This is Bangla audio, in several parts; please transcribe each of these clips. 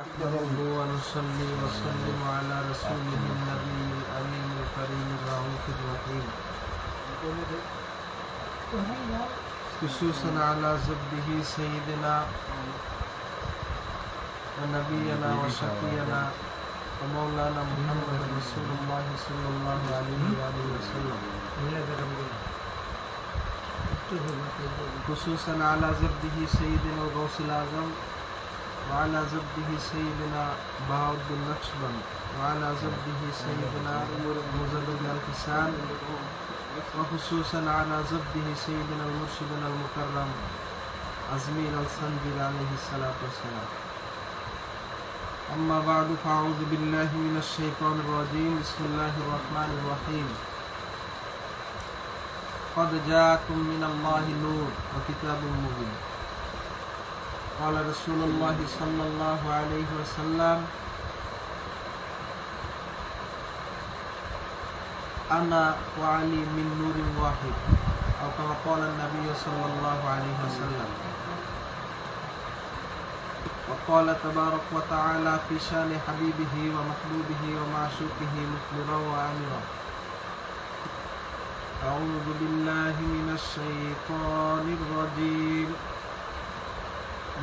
نحمده ونصلي وسلم على رسوله النبي الأمين الكريم الرؤوف الرحيم خصوصا على زبده سيدنا ونبينا وشفينا ومولانا محمد رسول الله صلى الله عليه وآله وسلم خصوصا على زبده سيدنا الغوث الأعظم وعلى زبده سيدنا بهاء النقشبند وعلى زبده سيدنا مزدد الحسان وخصوصا على زبده سيدنا المرشدنا المكرم أزمير الصنجر عليه الصلاة والسلام. أما بعد فأعوذ بالله من الشيطان الرجيم. بسم الله الرحمن الرحيم. قد جاءكم من الله نور وكتاب مبين. قال رسول الله صلى الله عليه وسلم أنا وعلي من نور واحد أو كما قال النبي صلى الله عليه وسلم. وقال تبارك وتعالى في شان حبيبه ومحبوبه ومعشوقه مخبرا وآمرا. أعوذ بالله من الشيطان الرجيم.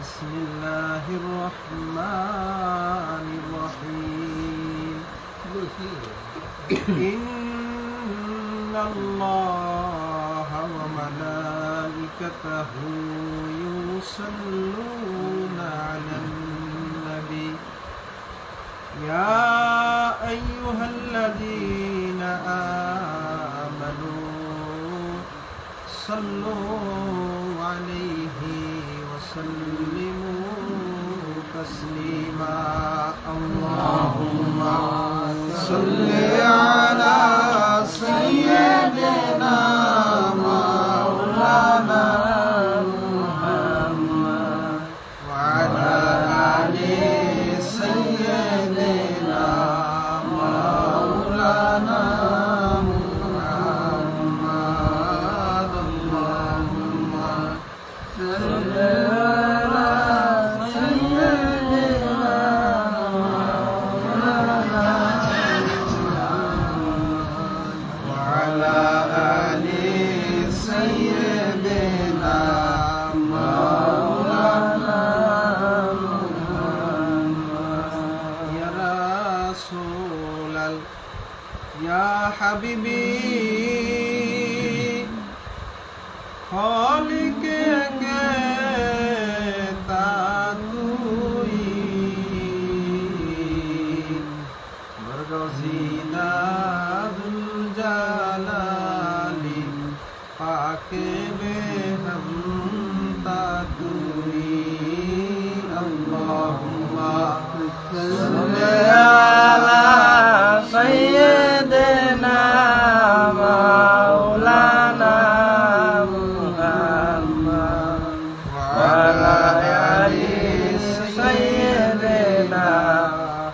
بسم الله الرحمن الرحيم. إن الله وملائكته يصلون على النبي يا أيها الذين آمنوا صلوا عليه وسلموا تسليما. اللهم صل على سيدنا مولانا محمد وعلى آل سيدنا مولانا محمد. اللهم صل يا حبيبي خالق کے تاتوئی برگزیدہ ذوالجلالی پاک بے ہم تاتوئی. اللہم صلی علی سيدنا مولانا محمد وعلى آل سيدنا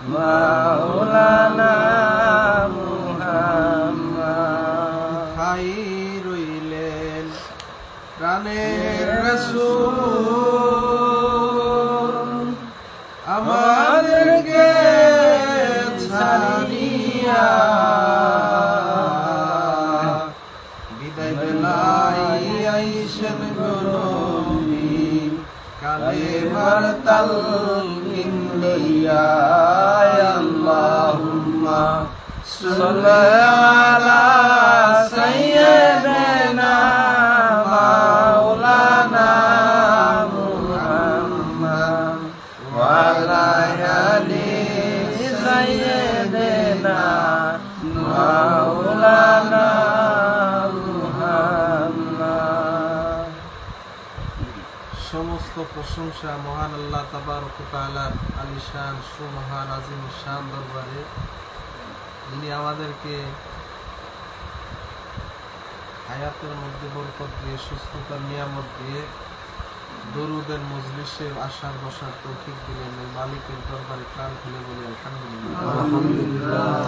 مولانا محمد. خير الليل প্রাণের রাসূল আমাদেরকে ছাড়িয়া বিদায় বেলায় আইসেন গো নবী কালেমার তালকিন লইয়া. আল্লাহুম্মা সাল্লি আলা সাইয়্যিদিনা মাওলানা মুহাম্মদ ওয়া আলা আলি سيدنا مولانا محمد. সমস্ত প্রশংসা মহান আল্লাহ তাবারক ওয়া তাআলার আলিশান সুমহান আজিম শান দরবারে, যিনি আমাদেরকে হায়াতের মধ্যে বরকত দিয়ে সুস্থতার নিয়ামত দিয়ে দরুদের মজলিসে আসার বসার তৌফিক দিলেন। এই মালিকের দরবারে প্রাণ খুলে বলি আলহামদুলিল্লাহ।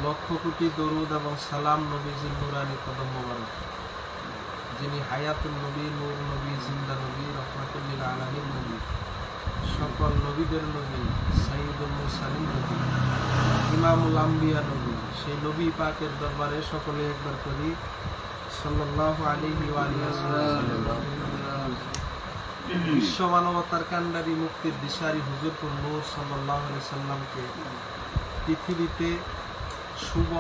লক্ষ কোটি দরুদ এবং সালাম নবীজির নুরানি কদম মোবারক, যিনি হায়াতুল নবী, নূর নবী, জিন্দা নবী, রহমাতুল লিল আলামিন নবী, সকল নবীদের নবী, সাইয়্যিদুল মুরসালিন নবী, ইমামুল আম্বিয়া নবী, সেই নবী পাকের দরবারে সকলে একবার করি সাল্লাল্লাহু আলাইহি ওয়া আলিহি ওয়াসাল্লাম। বিশ্ব মানবতার কান্ডারি, মুক্তির দিশারি হুজুরপুর নূর সাল্লাল্লাহু আলাইহি সাল্লামকে পৃথিবীতে শুভ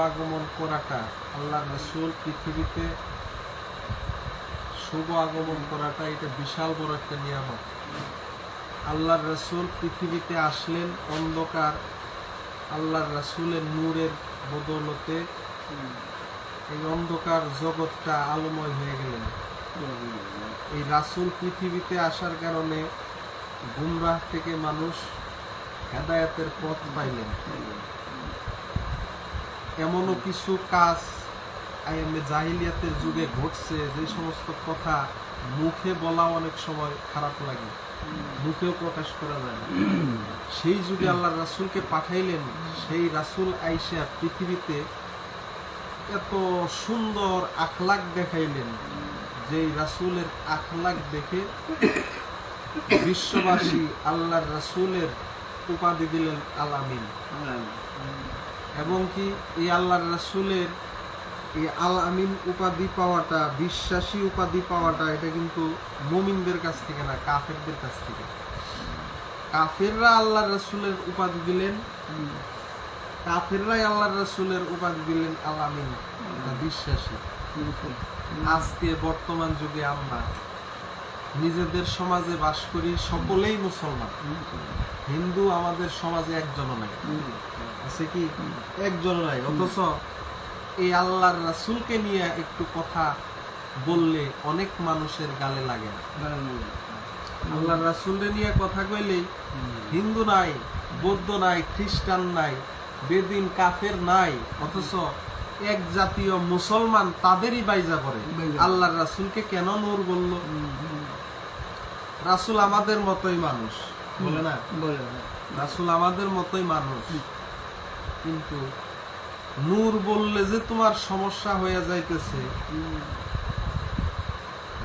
আগমন করাটা, আল্লাহর রাসূল পৃথিবীতে শুভ আগমন করাটা এটা বিশাল বড় একটা নিয়ামত। আল্লাহর রাসূল পৃথিবীতে আসলেন অন্ধকার, আল্লাহর রাসূলের নূরের বদৌলতে এই অন্ধকার জগৎটা আলোময় হয়ে গেলেন। এই রাসূল পৃথিবীতে আসার কারণে গুমরাহ থেকে মানুষ হেদায়েতের পথ পাইলেন। এমনও কিছু কাজ জাহিলিয়াতের যুগে ঘটছে, যে সমস্ত কথা মুখে বলা অনেক সময় খারাপ লাগে, মুখেও প্রকাশ করা যায় না। সেই যুগে আল্লাহ রাসূলকে পাঠাইলেন, সেই রাসূল আইসা পৃথিবীতে এত সুন্দর আখলাক দেখাইলেন, যে রাসূলের আখলাক দেখে বিশ্ববাসী আল্লাহর রাসূলের উপাধি দিলেন আল আমিন। এবং কি এই আল্লাহর রাসূলের এই আল আমিন উপাধি পাওয়াটা, বিশ্বাসী উপাধি পাওয়াটা, এটা কিন্তু মুমিনদের কাছ থেকে না, কাফেরদের কাছ থেকে। কাফেররা আল্লাহর রাসূলের উপাধি দিলেন, কাফেররাই আল্লাহর রাসূলের উপাধি দিলেন আল আমিন, বিশ্বাসী। আজকে বর্তমান যুগে আমরা নিজেদের সমাজে বাস করি, সকলেই মুসলমান। হিন্দু আমাদের সমাজে একজনও নাই, আছে কি? একজনও নাই। অথচ এই আল্লাহর রাসূলকে নিয়ে একটু কথা বললে অনেক মানুষের গালে লাগে না। আল্লাহর রাসূলকে নিয়ে কথা কইলেই হিন্দু নাই, বৌদ্ধ নাই, খ্রিস্টান নাই, বেদিন কাফের নাই, অথচ এক জাতীয় মুসলমান তাদেরই বাইজা করে। আল্লাহর রাসূলকে কেন নূর বলল? রাসূল আমাদের মতোই মানুষ, বলে না? রাসূল আমাদের মতোই মানুষ, কিন্তু নূর বললে যে তোমার সমস্যা হয়ে যাইতেছে,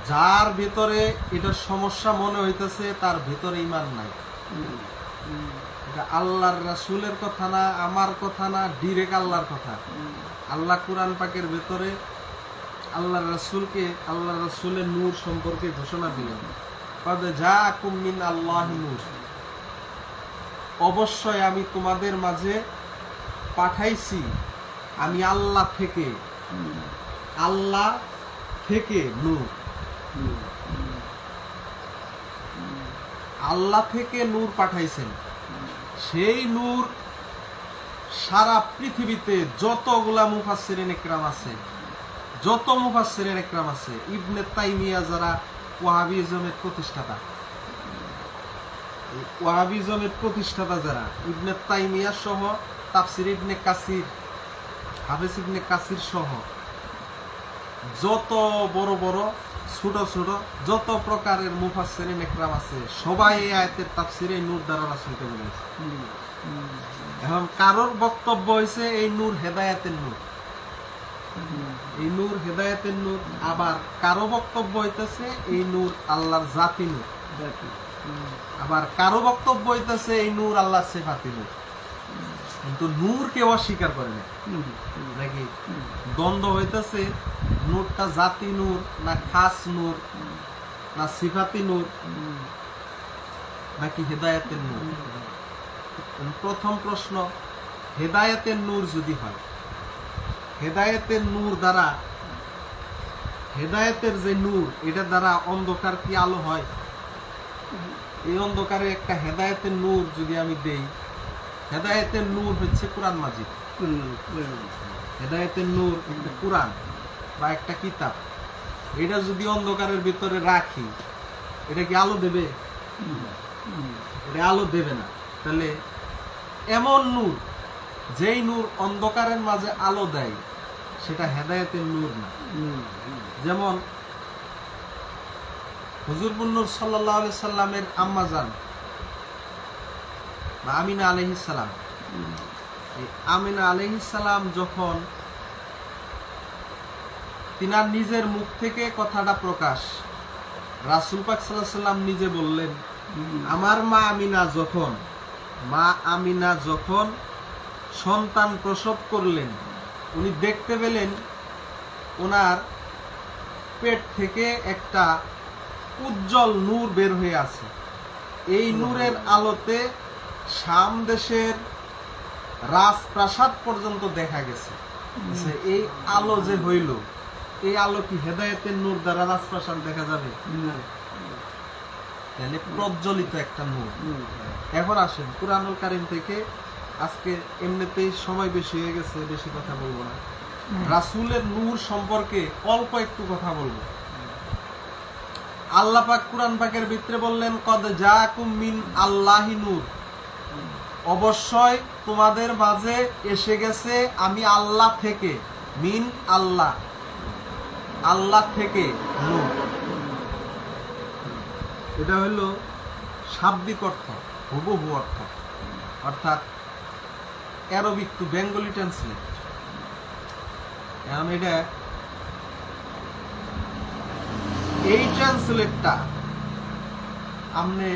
যার ভেতরে এটা সমস্যা মনে হইতেছে তার ভেতরে ঈমান নাই। এটা আল্লাহর রাসূলের কথা না, আমার কথা না, ডিরেক্ট আল্লাহর কথা। আল্লাহ কুরআন পাকের ভেতরে আল্লাহর রাসূলকে, আল্লাহর রাসূলের নূর সম্পর্কে ঘোষণা দিলেন, ক্বাদ জাআকুম মিন আল্লাহি নূর, অবশ্যই আমি তোমাদের মাঝে পাঠাইছি আমি আল্লাহ থেকে, আল্লাহ থেকে নূর। আল্লাহ থেকে নূর পাঠাইছেন। সেই নূর সারা পৃথিবীতে যতগুলা মুফাসসিরিন ইকরাম আছে, যত মুফাসসিরিন ইকরাম আছে, ইবনে তাইমিয়া যারা ওয়াহাবিজমের প্রতিষ্ঠাতা, ওয়াহাবিজমের প্রতিষ্ঠাতা যারা, ইবনে তাইমিয়া সহ তাফসির ইবনে কাসির, হাফেজ ইবনে কাসির সহ যত বড় বড় ছোট ছোট যত প্রকারের মুফাসসিরিন ইকরাম আছে, সবাই এই আয়াতের তাফসিরে নূর দ্বারা রাসূলকে বলেছে। এখন কারোর বক্তব্য হয়েছে এই নূর হেদায়েতের নূর, এই নূর হেদায়েতের নূর, আবার কারো বক্তব্য হইতেছে এই নূর আল্লাহর জাতি নূর, আবার কারো বক্তব্য হইতেছে এই নূর আল্লাহর সিফাতি নূর। কিন্তু নূর কেউ অস্বীকার করে না, নাকি? দ্বন্দ্ব হইতেছে নূরটা জাতি নূর না খাস নূর না সিফাতি নূর নাকি হেদায়েতের নূর। প্রথম প্রশ্ন, হেদায়েতের নূর যদি হয়, হেদায়েতের নূর দ্বারা, হেদায়েতের যে নূর, এটা দ্বারা অন্ধকার কি আলো হয়? এই অন্ধকারে একটা হেদায়েতের নূর যদি আমি দেই, হেদায়েতের নূর হচ্ছে কোরআন মাজিদ। হেদায়েতের নূর একটা কোরআন বা একটা কিতাব, এটা যদি অন্ধকারের ভিতরে রাখি, এটা কি আলো দেবে? এটা আলো দেবে না। তাহলে এমন নূর, যেই নূর অন্ধকারের মাঝে আলো দেয়, সেটা হেদায়েতের নূর না। যেমন হুজুরপুর নূর সাল্লাল্লাহু আলাইহি সাল্লামের আম্মা জান বা আমিনা আলাইহিস সালাম, আমিনা আলাইহিস সালাম যখন তিনার নিজের মুখ থেকে কথাটা প্রকাশ। রাসূল পাক সাল্লাল্লাহু আলাইহি সাল্লাম নিজে বললেন, আমার মা আমিনা যখন সন্তান প্রসব করলেন, উনি দেখতে পেলেন ওনার পেট থেকে একটা উজ্জ্বল নূর বের হয়ে আছে। এই নূরের আলোতে শাম দেশের রাজপ্রাসাদ পর্যন্ত দেখা গেছে। এই আলো যে হইল, এই আলো কি হেদায়েতের নূর দ্বারা রাজপ্রাসাদ দেখা যাবে? তাহলে প্রজ্বলিত একটা নূর। এখন আসেন কুরআনুল কারীম থেকে, আজকে এমনিতেই সময় বেশি হয়ে গেছে, বেশি কথা বলবো না। রাসূলের নূর সম্পর্কে অল্প একটু কথা বলবো। আল্লাহ পাক কুরআন পাকের ভিতরে বললেন, কদ জাআকুম মিন আল্লাহি নূর, অবশ্যই তোমাদের মাঝে এসে গেছে আমি আল্লাহ থেকে, মিন আল্লাহ, আল্লাহ থেকে নূর। এটা হলো শাব্দিক অর্থ, হুবহু অর্থ, অর্থাৎ অ্যারবিক টু বেঙ্গলি ট্রান্সলেট। এখন এটা এই ট্রান্সলেটটা আপনি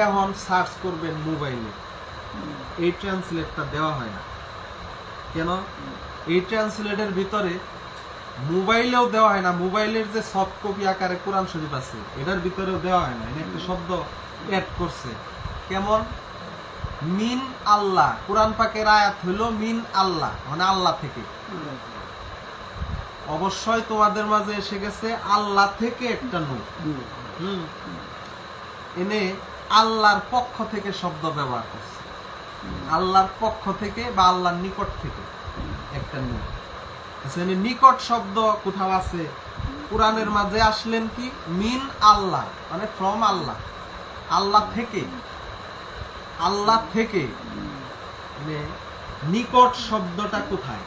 এখন সার্চ করবেন মোবাইলে, এই ট্রান্সলেটটা দেওয়া হয় না। কেন? এই ট্রান্সলেটের ভিতরে মোবাইলেও দেওয়া হয় না। মোবাইলের যে সফট কপি আকারে কোরআন শরীফ আছে, এটার ভিতরেও দেওয়া হয় না। এটা একটা শব্দ অ্যাড করছে। কেমন? মিন আল্লাহ। কোরআন পাকের আয়াত হলো মিন আল্লাহ, মানে আল্লাহ থেকে। অবশ্যই তোমাদের মাঝে এসে গেছে আল্লাহ থেকে একটা নূর। এনে আল্লাহর পক্ষ থেকে শব্দ ব্যবহার করছে, আল্লাহর পক্ষ থেকে বা আল্লাহর নিকট থেকে একটা নূর। নিকট শব্দ কোথাও আছে? কোরআনের মাঝে আসলেন কি? মিন আল্লাহ, মানে ফ্রম আল্লাহ, আল্লাহ থেকে। আল্লাহ থেকে নিকট শব্দটা কোথায়?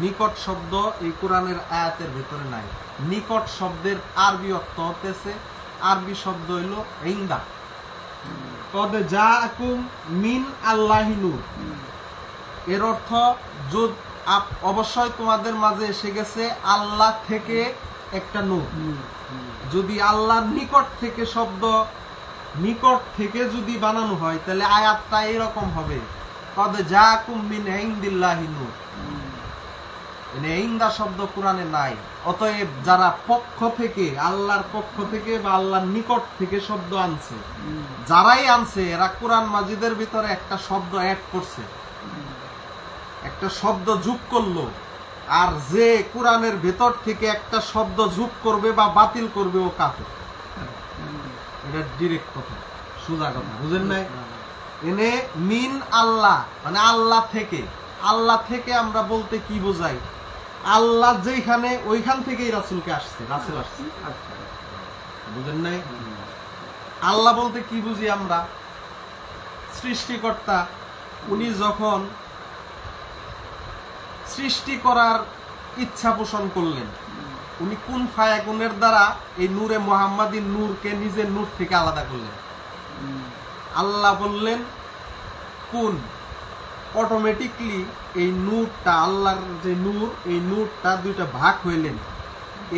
নিকট শব্দ এই কোরআনের আয়াতের ভিতরে নাই। নিকট শব্দের আরবি অর্থ হতেছে, আরবি শব্দ হইল ইনদা। কদ জাআকুম মিন আল্লাহি নূর, এর অর্থ অবশ্যই তোমাদের মাঝে এসে গেছে আল্লাহ থেকে একটা নূর। যদি আল্লাহর নিকট থেকে শব্দ, নিকট থেকে যদি বানানো হয়, তাহলে আয়াতটা এরকম হবে, কদ জাআকুম মিন ইনদিল্লাহি নূর। ইনদা শব্দ কোরআনে নাই। অতএব যারা পক্ষ থেকে, আল্লাহর পক্ষ থেকে বা আল্লাহর নিকট থেকে শব্দ আনছে, যারাই আনছে, এরা কোরআন মাজিদের ভিতরে একটা শব্দ অ্যাড করছে, একটা শব্দ যোগ করলো। আর যে কোরআনের ভেতর থেকে একটা শব্দ যোগ করবে বা বাতিল করবে, ও কাফের। এটা ডিরেক্ট কথা, সোজা কথা, বুঝেন নাই? এনে মিন আল্লাহ মানে আল্লাহ থেকে। আল্লাহ থেকে আমরা বলতে কি বোঝাই? আল্লাহ যেখানে, ওইখান থেকেই রাসূলকে আসছে, রাসূল আসছে। বুঝেন নাই? আল্লাহ বলতে কি বুঝি আমরা? সৃষ্টিকর্তা, উনি যখন সৃষ্টি করার ইচ্ছা পোষণ করলেন, উনি কোন ফায়াকুনের দ্বারা এই নূরে মুহাম্মাদী নূরকে নিজের নূর থেকে আলাদা করলেন? আল্লাহ বললেন কোন, অটোমেটিকলি এই নূরটা, আল্লাহর যে নূর, এই নূরটা দুইটা ভাগ হইলেন।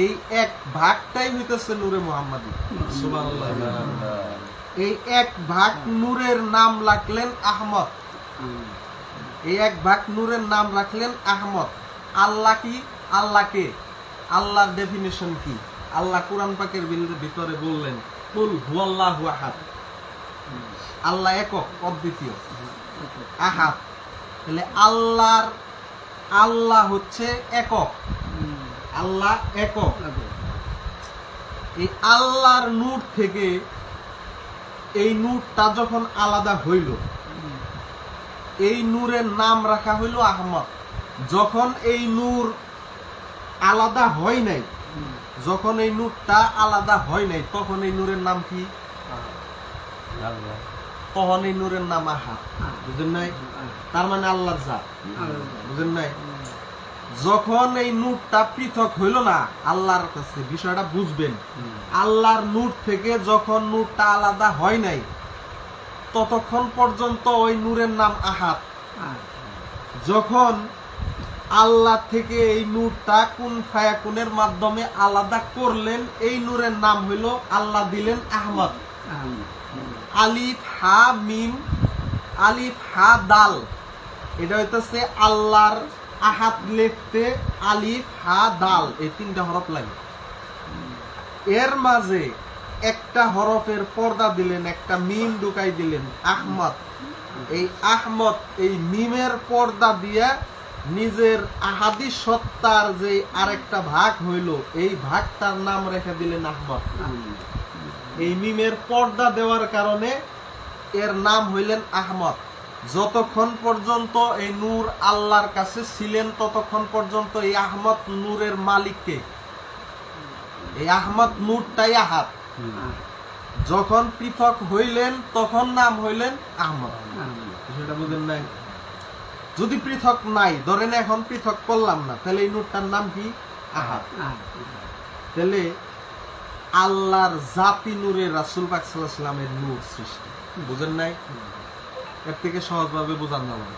এই এক ভাগটাই হইতেছে নূরে মুহাম্মাদী। সুবহানাল্লাহ। এই এক ভাগ নূরের নাম রাখলেন আহমদ। এই এক ভাগ নূরের নাম রাখলেন আহমদ। আল্লাহ কি? আল্লাহকে, আল্লাহর ডেফিনিশন কি? আল্লাহ কোরআন পাকের ভিতরে বললেন, কুল হুয়াল্লাহু আহাদ। আল্লাহ একক, অদ্বিতীয়, আহাদ। তাহলে আল্লাহ হচ্ছে একক, আল্লাহ একক। এই আল্লাহর নূর থেকে এই নূরটা যখন আলাদা হইল, এই নূরের নাম রাখা হইল আহমদ। যখন এই নূর আলাদা হয় নাই, যখন এই নূরটা আলাদা হয় নাই, তখন এই নূরের নাম কি? তখন এই নূরের নাম আহাদ। বুঝেন নাই? তার মানে আল্লাহর জাত। বুঝেন নাই? যখন এই নূরটা পৃথক হইল না আল্লাহর কাছে, বিষয়টা বুঝবেন, আল্লাহর নূর থেকে যখন নূরটা আলাদা হয় নাই, ততক্ষণ পর্যন্ত ওই নূরের নাম আহাদ। যখন আল্লাহ থেকে এই নূরটা কুন ফায়াকুনের মাধ্যমে আলাদা করলেন। এই নূরের নাম হইল, আল্লাহ দিলেন আহমদ। আলিফ হা মিম, আলিফ হা দাল, এটা হইতেছে আল্লাহর আহাত লিখতে আলিফ হা দাল, এই তিনটা হরফ লাগে। এর মাঝে একটা হরফের পর্দা দিলেন, একটা মিম ঢুকাই দিলেন, আহমদ। এই আহমদ, এই মিমের পর্দা দিয়া নিজের আহাদি সত্তার যে আরেকটা ভাগ হইল, এই ভাগটার নাম রেখে দিলেন আহমদ। এই মিমের পর্দা দেওয়ার কারণে এর নাম হইলেন আহমদ। যতক্ষণ পর্যন্ত এই নূর আল্লাহর কাছে ছিলেন, ততক্ষণ পর্যন্ত এই আহমদ নূরের মালিককে, এই আহমদ নূরটাই আহাদ। যখন পৃথক হইলেন, তখন নাম হইলেন আহমদ। সেটা বুঝেন নাই? যদি পৃথক নাই, ধরেন এখন পৃথক করলাম না, তাহলে এই নূরটার নাম কি? আহাদ। তাহলে আল্লাহর জাতি নূরে রাসূল পাক সাল্লাল্লাহু আলাইহি ওয়াসাল্লামের নূর সৃষ্টি। বুঝেন নাই? এর থেকে সহজভাবে বোঝানো যাবে।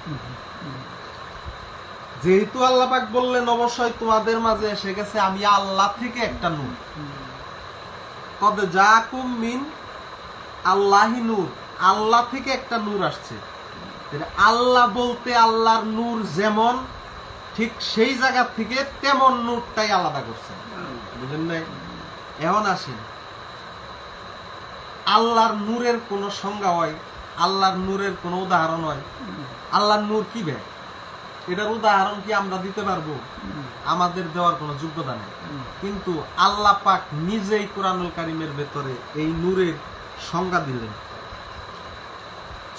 যেহেতু আল্লাহ পাক বললেন অবশ্যই তোমাদের মাঝে এসে গেছে আমি আল্লাহ থেকে একটা নূর, কদ জাকুম মিন আল্লাহি নূর, আল্লাহ থেকে একটা নূর আসছে। আল্লাহ বলতে আল্লাহর নূর যেমন, ঠিক সেই জায়গা থেকে তেমন নূরটাই আলাদা করছে। বুঝেন নাই? এখন আসেন, আল্লাহর নূরের কোন সংজ্ঞা হয়, আল্লাহর নূরের কোন উদাহরণ হয়? আল্লাহর নূর কি বে, এটার উদাহরণ কি আমরা দিতে পারবো? আমাদের দেওয়ার কোনো যোগ্যতা নেই। কিন্তু আল্লাহ পাক নিজেই কুরআনুল কারীমের ভেতরে এই নূরের সংজ্ঞা দিলেন।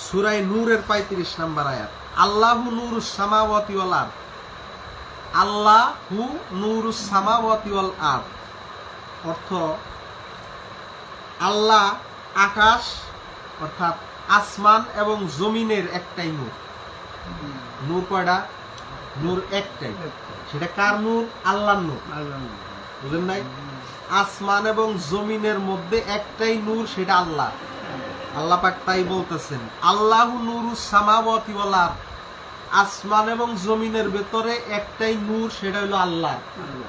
সূরা নূরের ৩৫ নম্বর আয়াত, আল্লাহু নূরুস সামাওয়াতি ওয়াল আরদ, আল্লাহু নূরুস সামাওয়াতি ওয়াল আরদ, অর্থ আল্লাহ আকাশ অর্থাৎ আসমান এবং জমিনের একটাই নূর। নূর কয়টা? নূর একটাই। সেটা কার নূর? আল্লাহর নূর। বুঝলেন নাই? আসমান এবং জমিনের মধ্যে একটাই নূর, সেটা আল্লাহ। আল্লাহ পাক তাই বলতেছেন, আল্লাহু নূরুস সামাওয়াতি ওয়াল আরদ, আসমান এবং জমিনের ভেতরে একটাই নূর, সেটা হলো আল্লাহ।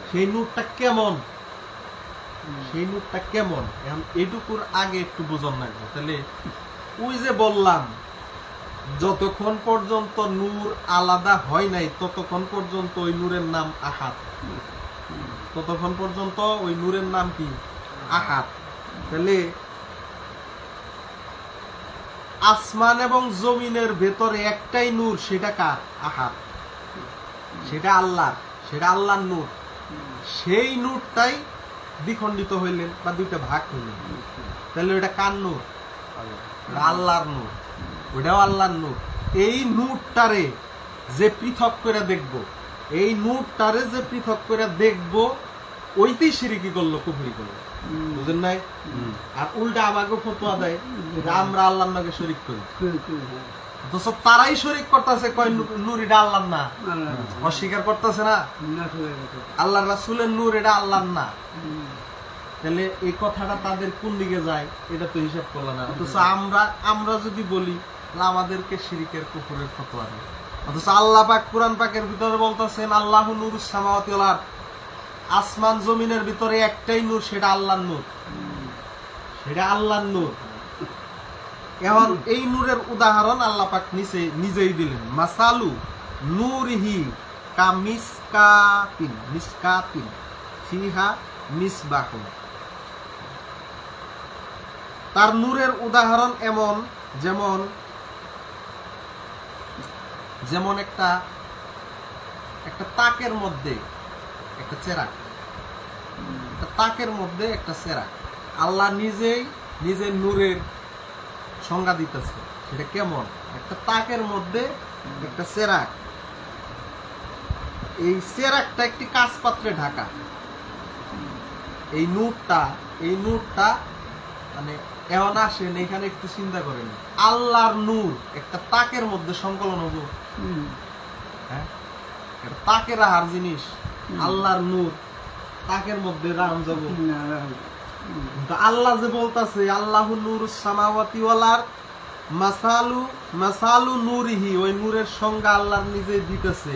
সেই নূরটা কেমন? সেই নূরটা কেমন? এখন এটুকুর আগে একটু বোঝান লাগবে। তাহলে ওই যে বললাম, যতক্ষণ পর্যন্ত নূর আলাদা হয় নাই, ততক্ষণ পর্যন্ত ওই নূরের নাম আহাদ। ততক্ষণ পর্যন্ত ওই নূরের নাম কি? আহাদ। তাহলে আসমান এবং জমিনের ভেতরে একটাই নূর, সেটা কার? আহাদ। সেটা আল্লাহ, সেটা আল্লাহর নূর। সেই নূরটাই দ্বিখণ্ডিত হইলেন বা দুইটা ভাগ হইলেন। তাহলে ওটা কার নূর? আল্লাহর নূর। ওটাও আল্লাহর নূর। এই নূরটারে যে পৃথক করে দেখব, এই নূরটারে যে পৃথক করে দেখব, ওইতেই শিরকি করলো, কুফরি করলো। বুঝেন নাই? আর উল্টা আমাকে ফতোয়া দেয় যে আমরা আল্লাহর নামে শরীক করি। অথচ তারাই শরীক করতেছে, কয় নূর এটা আল্লাহর না, অস্বীকার করতেছে না। আল্লাহর রাসূলের নূর এটা আল্লাহর না। তাহলে এই কথাটা তাদের কোন দিকে যায়, এটা তো হিসাব করলো না। অথচ আমরা যদি বলি, আমাদেরকে শিরকের কুফরের ফতোয়া দেয়। অথচ আল্লাহ পাক কুরআন পাকের ভিতরে বলতেছেন, আল্লাহু নূরুস সামাওয়াতি ওয়াল আরদ, আসমান জমিনের ভিতরে একটাই নূর, সেটা আল্লাহর নূর। সেটা আল্লাহর নূর। এখন এই নূরের উদাহরণ আল্লাহ পাক নিজেই দিলেন, মাসালু নূরিহি কামিসকাতিন, মিসকাতিন ফিহা মিসবাহুন। তার নূরের উদাহরণ এমন, যেমন একটা তাকের মধ্যে একটা চেরাগ, একটা তাকের মধ্যে একটা চেরাগ। আল্লাহ নিজের নূরের সংজ্ঞা দিতেছে, সেটা কেমন? একটা তাকের মধ্যে একটা চেরাগ। এই চেরাগটা একটি কাঁচ পাত্রে ঢাকা। এই নূরটা মানে এমন আসেন, এখানে একটু চিন্তা করেন, আল্লাহর নূর একটা তাকের মধ্যে সংকলন হবো? হ্যাঁ, এটা তাকে রাহার জিনিস। আল্লাহর নূর তাকের মধ্যে রাম যাব? আল্লাহ যে বলতেছে, আল্লাহু নূরুস সামাওয়াতি ওয়াল আরদ, মাসালু নূরিহি, ওই নূরের সংজ্ঞা আল্লাহর নিজে দিতেছে।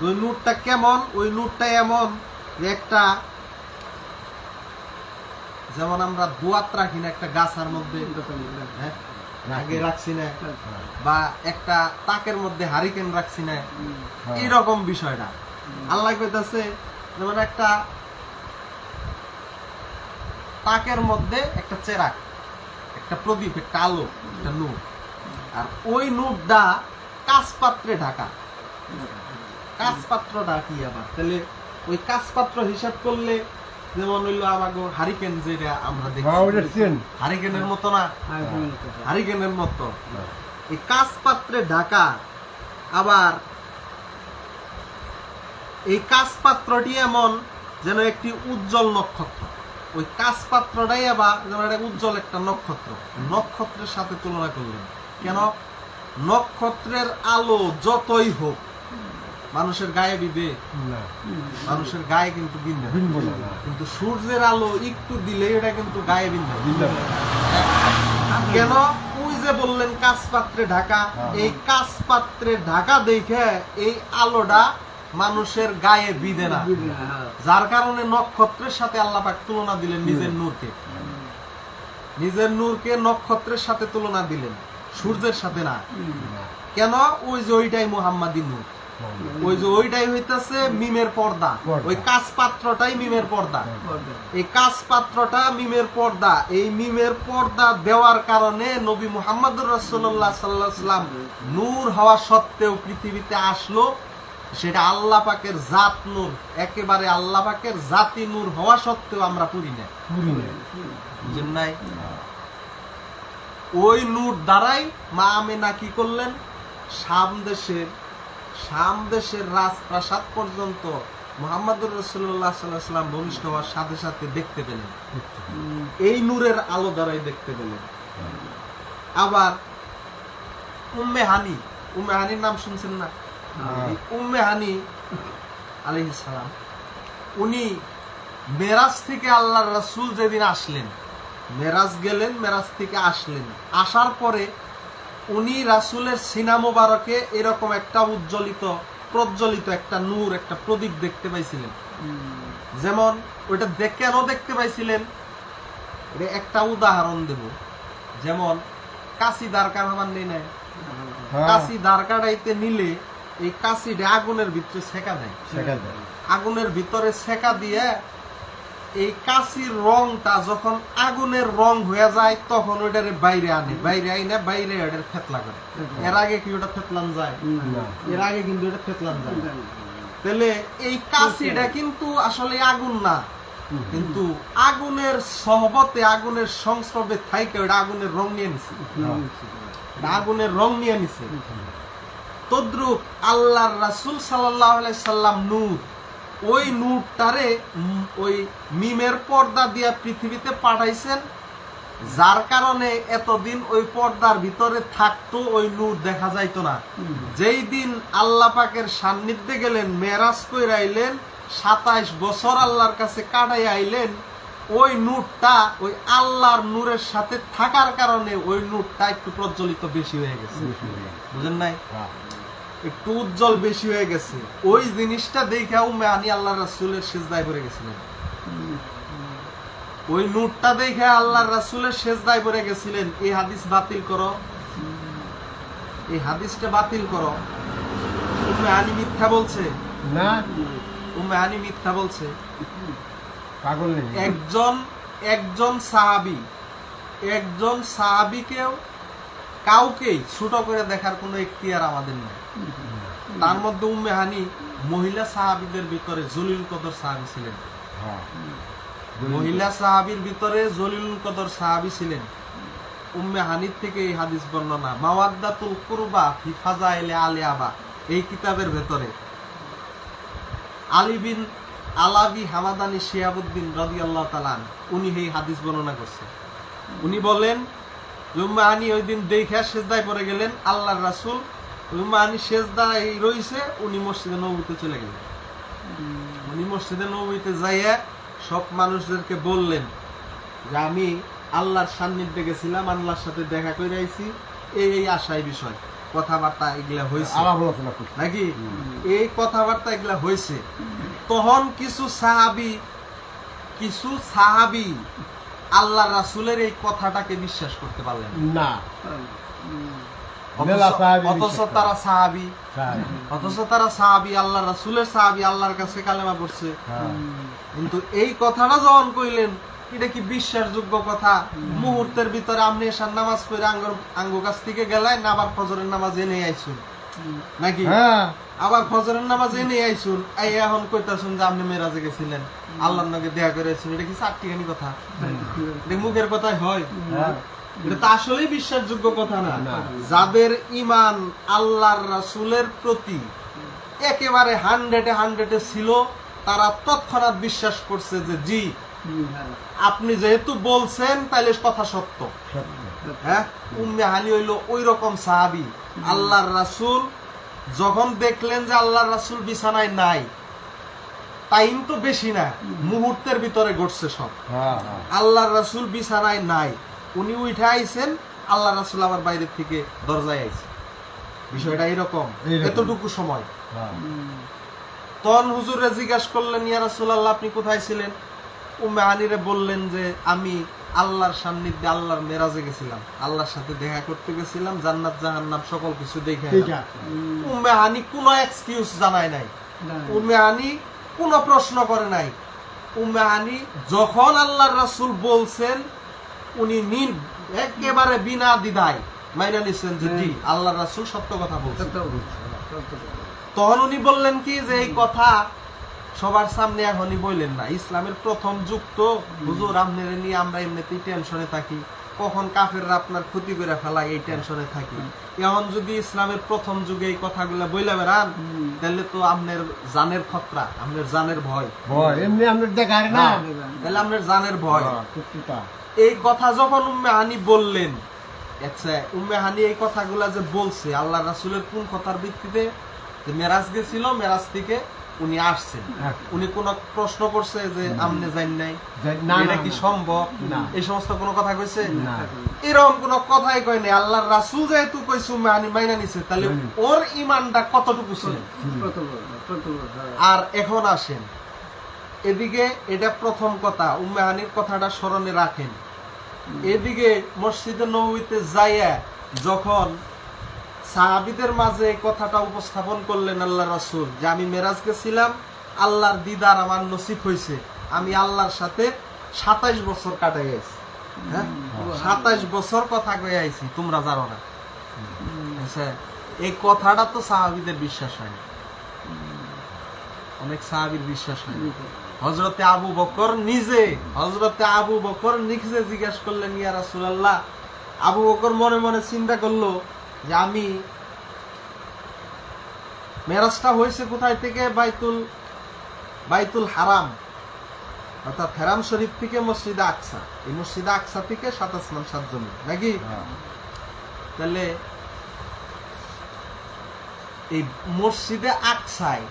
ওই নূরটা কেমন? ওই নূরটা এমন যে একটা, যেমন আমরা দোয়াত রাখি না একটা গাছার মধ্যে, হ্যাঁ, আগে রাখছি না, বা একটা তাকের মধ্যে হারিকেন রাখছি না, এইরকম বিষয়টা আল্লাহ কইতাছে। যেমন একটা তাকের মধ্যে একটা চেরাক, একটা প্রদীপ, একটা আলো, একটা নূর, আর ওই নূরটা কাঁচপাত্রে ঢাকা। কাঁচপাত্রটা কি আবার? তাহলে ওই কাঁচপাত্র হিসাব করলে যেমন হইলো আমাকে হারিকেন, যেটা আমরা দেখি হারিকেনের মতো না, হারিকেনের মতো এই কাঁচপাত্রে ঢাকা। আবার এই কাঁচপাত্রটি এমন যেন একটি উজ্জ্বল নক্ষত্র। ওই কাঁচপাত্রটাই আবার যেমন একটা উজ্জ্বল একটা নক্ষত্র, নক্ষত্রের সাথে তুলনা করলেন কেন? নক্ষত্রের আলো যতই হোক মানুষের গায়ে বিধে, মানুষের গায়ে কিন্তু বিন্ধে, কিন্তু সূর্যের আলো একটু দিলে এটা কিন্তু গায়ে বিন্ধে। কেন? ওই যে বললেন কাঁচপাত্রে ঢাকা, এই কাঁচপাত্রে ঢাকা দেখে এই আলোটা মানুষের গায়ে বিধে না, যার কারণে নক্ষত্রের সাথে আল্লাহ পাক তুলনা দিলেন নিজের নূরকে। নিজের নূরকে নক্ষত্রের সাথে তুলনা দিলেন, সূর্যের সাথে না। কেন? ওই যে ওইটাই মুহাম্মাদি নূর, ওই যে ওইটাই হইতাছে মিমের পর্দা, ওই কাঁচপাত্রটাই মিমের পর্দা। এই কাঁচপাত্রটা মিমের পর্দা। এই মিমের পর্দা দেওয়ার কারণে নবী মুহাম্মদুর রাসূলুল্লাহ সাল্লাল্লাহু আলাইহি ওয়াসাল্লাম নূর হওয়া সত্ত্বেও পৃথিবীতে আসলো। সেটা আল্লাহ পাকের জাত নূর, একেবারে আল্লাহ পাকের জাতি নূর হওয়া সত্ত্বেও আমরা পুরি না, বুঝেন নাই? ওই নূর দ্বারাই মা আমেনা কি করলেন? শাম দেশের রাজপ্রাসাদ পর্যন্ত মুহাম্মদুর রাসূলুল্লাহ সাল্লাল্লাহু আলাইহি ওয়াসাল্লাম ভূমিষ্ঠ হওয়ার সাথে সাথে দেখতে পেলেন, এই নূরের আলো দ্বারাই দেখতে পেলেন। আবার উম্মে হানির নাম শুনছেন না? উম্মে হানি আলাইহিস সালাম, উনি মেরাজ থেকে আল্লাহর রাসূল যেদিন আসলেন, মেরাজ গেলেন, মেরাজ থেকে আসলেন, আসার পরে উনি রাসূলের সিনা মোবারকে এরকম একটা প্রজ্বলিত একটা নূর, একটা প্রদীপ দেখতে পাইছিলেন। যেমন ওইটা কেন দেখতে পাইছিলেন? একটা উদাহরণ দেব। যেমন কাশি দারকার আমার নেই নাই, কাশি দারকাটাইতে নিলে এই কাশিটা আগুনের ভিতরে সেকা দেয়, আগুনের ভিতরে সেকা দিয়ে এই কাশির রংটা যখন আগুনের রং হয়ে যায় তখন ওইটারে বাইরে আনে, বাইরে ওটার ফেতলা করে। এর আগে কি ওটা ফেতলান যায়? এর আগে কিন্তু এটা ফেতলান যায়। তাহলে এই কাশিটা কিন্তু আসলে আগুন না, কিন্তু আগুনের সহবতে, আগুনের সংস্রবে থাইকে ওটা আগুনের রং নিয়ে নিছে, আগুনের রং নিয়ে নিছে। তদ্রুপ আল্লাহর রাসূল সাল্লাল্লাহু আলাইহি সাল্লাম নূর, ওই নূরটারে ওই মিমের পর্দা দিয়া পৃথিবীতে পাঠাইছেন, যার কারণে এতদিন ওই পর্দার ভিতরে থাকতো, ওই নূর দেখা যাইতো না। যেই দিন আল্লাহ পাকের সান্নিধ্যে গেলেন, মেরাজ কইরা আইলেন, 27 বছর আল্লাহর কাছে কাটাই আইলেন, ওই নূরটা ওই আল্লাহর নূরের সাথে থাকার কারণে ওই নূরটা একটু প্রজ্বলিত বেশি হয়ে গেছে, বুঝেন নাই? একটু উজ্জ্বল বেশি হয়ে গেছে। ওই জিনিসটা দেখে উম্মে হানি আল্লাহর রাসূলের সিজদায় পড়ে গেছিলেন। ওই নূরটা দেখে আল্লাহর রাসূলের সিজদায় পড়ে গেছিলেন। এই হাদিস বাতিল করো, এই হাদিসটা বাতিল করো। উম্মে হানি মিথ্যা বলছে না, উম্মে হানি মিথ্যা বলছে। পাগল নেই। একজন সাহাবীকেও কাউকেই ছোট করে দেখার কোনো ইখতিয়ার আমাদের নেই। তার মধ্যে উম্মে হানি মহিলা সাহাবীদের ভিতরে জলিলুল কদর সাহাবী ছিলেন। মহিলা সাহাবীর ভিতরে জলিলুল কদর সাহাবী ছিলেন। উম্মে হানির থেকে এই হাদিস বর্ণনা, মাওয়াদ্দাতুল কুরবা ফি ফাযাইলে আলী আবা, এই কিতাবের ভেতরে আলী বিন আলাবি হামাদানি শিহাবুদ্দিন রাদিয়াল্লাহু তাআলা উনি এই হাদিস বর্ণনা করছেন। উনি বলেন উম্মে হানি ওই দিন দেখে সিজদায় পড়ে গেলেন, আল্লাহর রাসূল উম্মে হানি সিজদায় রইছে, উনি মসজিদে নববীতে চলে গেলেন। উনি মসজিদে নববীতে যাইয়া সব মানুষদেরকে বললেন যে আমি আল্লাহর সান্নিধ্যে গেছিলাম, আল্লাহর সাথে দেখা করে আইছি, এই আশায় বিষয়। কথাবার্তা এগুলা হয়েছে আলাপ আলোচনা করছে নাকি এই কথাবার্তা এগুলা হয়েছে তখন কিছু সাহাবি আল্লাহ রাসূলের এই কথাটাকে বিশ্বাস করতে পারলেন না অথচ তারা সাহাবি আল্লাহ রাসূলের সাহাবি আল্লাহর কাছে কালেমা পড়ছে কিন্তু এই কথাটা যখন কইলেন এটা কি বিশ্বাসযোগ্য কথা মুহূর্তের ভিতরে আপনি এসার নামাজ পড়ে আঙ্গ কাছ থেকে গেলেন আবার ফজরের নামাজ এনে আইসুন নাকি আবার ফজরের নামাজ এনে আইসুন এই এখন কইতাছুন যে আপনি মেরাজে গেছিলেন আল্লাহর নামে দেখা করেছেন এটা কি চারটিখানি কথা এটা মুখের কথাই হয় এটা তো আসলেই বিশ্বাসযোগ্য কথা না যাদের ঈমান আল্লাহর রাসূলের প্রতি একেবারে 100-এ ছিল তারা তৎক্ষণাৎ বিশ্বাস করছে যে জি আপনি যেহেতু বলছেন তাইলে কথা সত্য হ্যাঁ উম্মে হানি হইল ওই রকম সাহাবী আল্লাহর রাসূল যখন দেখলেন যে আল্লাহর রাসূল বিছানায় নাই টাইম তো বেশি না মুহূর্তের ভিতরে ঘটছে সব আল্লাহর রাসূল বিছানায় নাই উনি উঠে আইছেন আল্লাহর রাসূল আবার বাইরে থেকে দরজায় আইছে বিষয়টা এরকম এতটুকু সময় তখন হুজুরে জিজ্ঞাসা করলেন ইয়া রাসূলুল্লাহ আপনি কোথায় ছিলেন উম্মে হানিরে বললেন যে আমি আল্লাহর সান্নিধ্যে আল্লাহর মেরাজে গেছিলাম আল্লাহর সাথে দেখা করতে গেছিলাম জান্নাত জাহান্নাম সকল কিছু দেখে উম্মে হানি কোনো এক্সকিউজ জানায় নাই উম্মে হানি কোনো প্রশ্ন করে নাই উম্মে হানি যখন আল্লাহর রাসূল বলছেন উনি একেবারে বিনা দ্বিধায় মাইনা নিছেন যে জি আল্লাহর রাসূল সত্য কথা বলছেন তখন উনি বললেন কি যে এই কথা সবার সামনে এখনই বললেন না ইসলামের প্রথম যুগ তো হুজুর আপনারা নিয়ে আমরা এমনিতেই টেনশনে থাকি কখন কাফেররা আপনার ক্ষতি করে ফেলায় এই টেনশনে থাকি এখন যদি ইসলামের প্রথম যুগে এই কথাগুলো বইলা বেড়ান তাহলে তো আপনার জানের খতরা আপনার জানের ভয় এমনি আপনার দেখার না তাহলে আপনার জানের ভয় এই কথা যখন উম্মে হানি বললেন আচ্ছা উম্মে হানি এই কথাগুলা যে বলছে আল্লাহ রাসূলের কোন কথার ভিত্তিতে যে মেরাজ গেছিল মেরাজ থেকে উনি আসছেন উনি কোন প্রশ্ন করছে যে আমনে যান নাই এটা কি সম্ভব এই সমস্ত কোন কথা কইছে এরকম কোন কথাই কয় নাই আল্লাহর রাসূল যেহেতু কইছে উম্মে হানি মাইনা নিছে তাহলে ওর ঈমানটা কতটুকু ছিল আর এখন আসেন এদিকে এটা প্রথম কথা উম্মে হানির কথাটা স্মরণে রাখেন এদিকে মসজিদে নববীতে যাইয়া যখন সাহাবীদের মাঝে এই কথাটা উপস্থাপন করলেন আল্লাহ রাসূল যে আমি মেরাজ গেছিলাম আল্লাহর দিদার আমার নসিব হয়েছে আমি আল্লাহর সাথে 27 বছর কাটাই আইছি হ্যাঁ 27 বছর কথা কয়ে আইছি তোমরা জানো না আচ্ছা এই কথাটা তো সাহাবীদের বিশ্বাস হয় না অনেক সাহাবীর বিশ্বাস হয় হযরতে আবু বকর নিজে জিজ্ঞাসা করলেন ইয়া রাসূলুল্লাহ আবু বকর মনে মনে চিন্তা করলো যে আমি মেরাজটা হয়েছে কোথায় থেকে বাইতুল হারাম অর্থাৎ হারাম শরীফ থেকে মসজিদে আকসা এই মসজিদে আকসা থেকে 7 আসমান 7 জমিন নাকি তাহলে এই মসজিদে আকসায়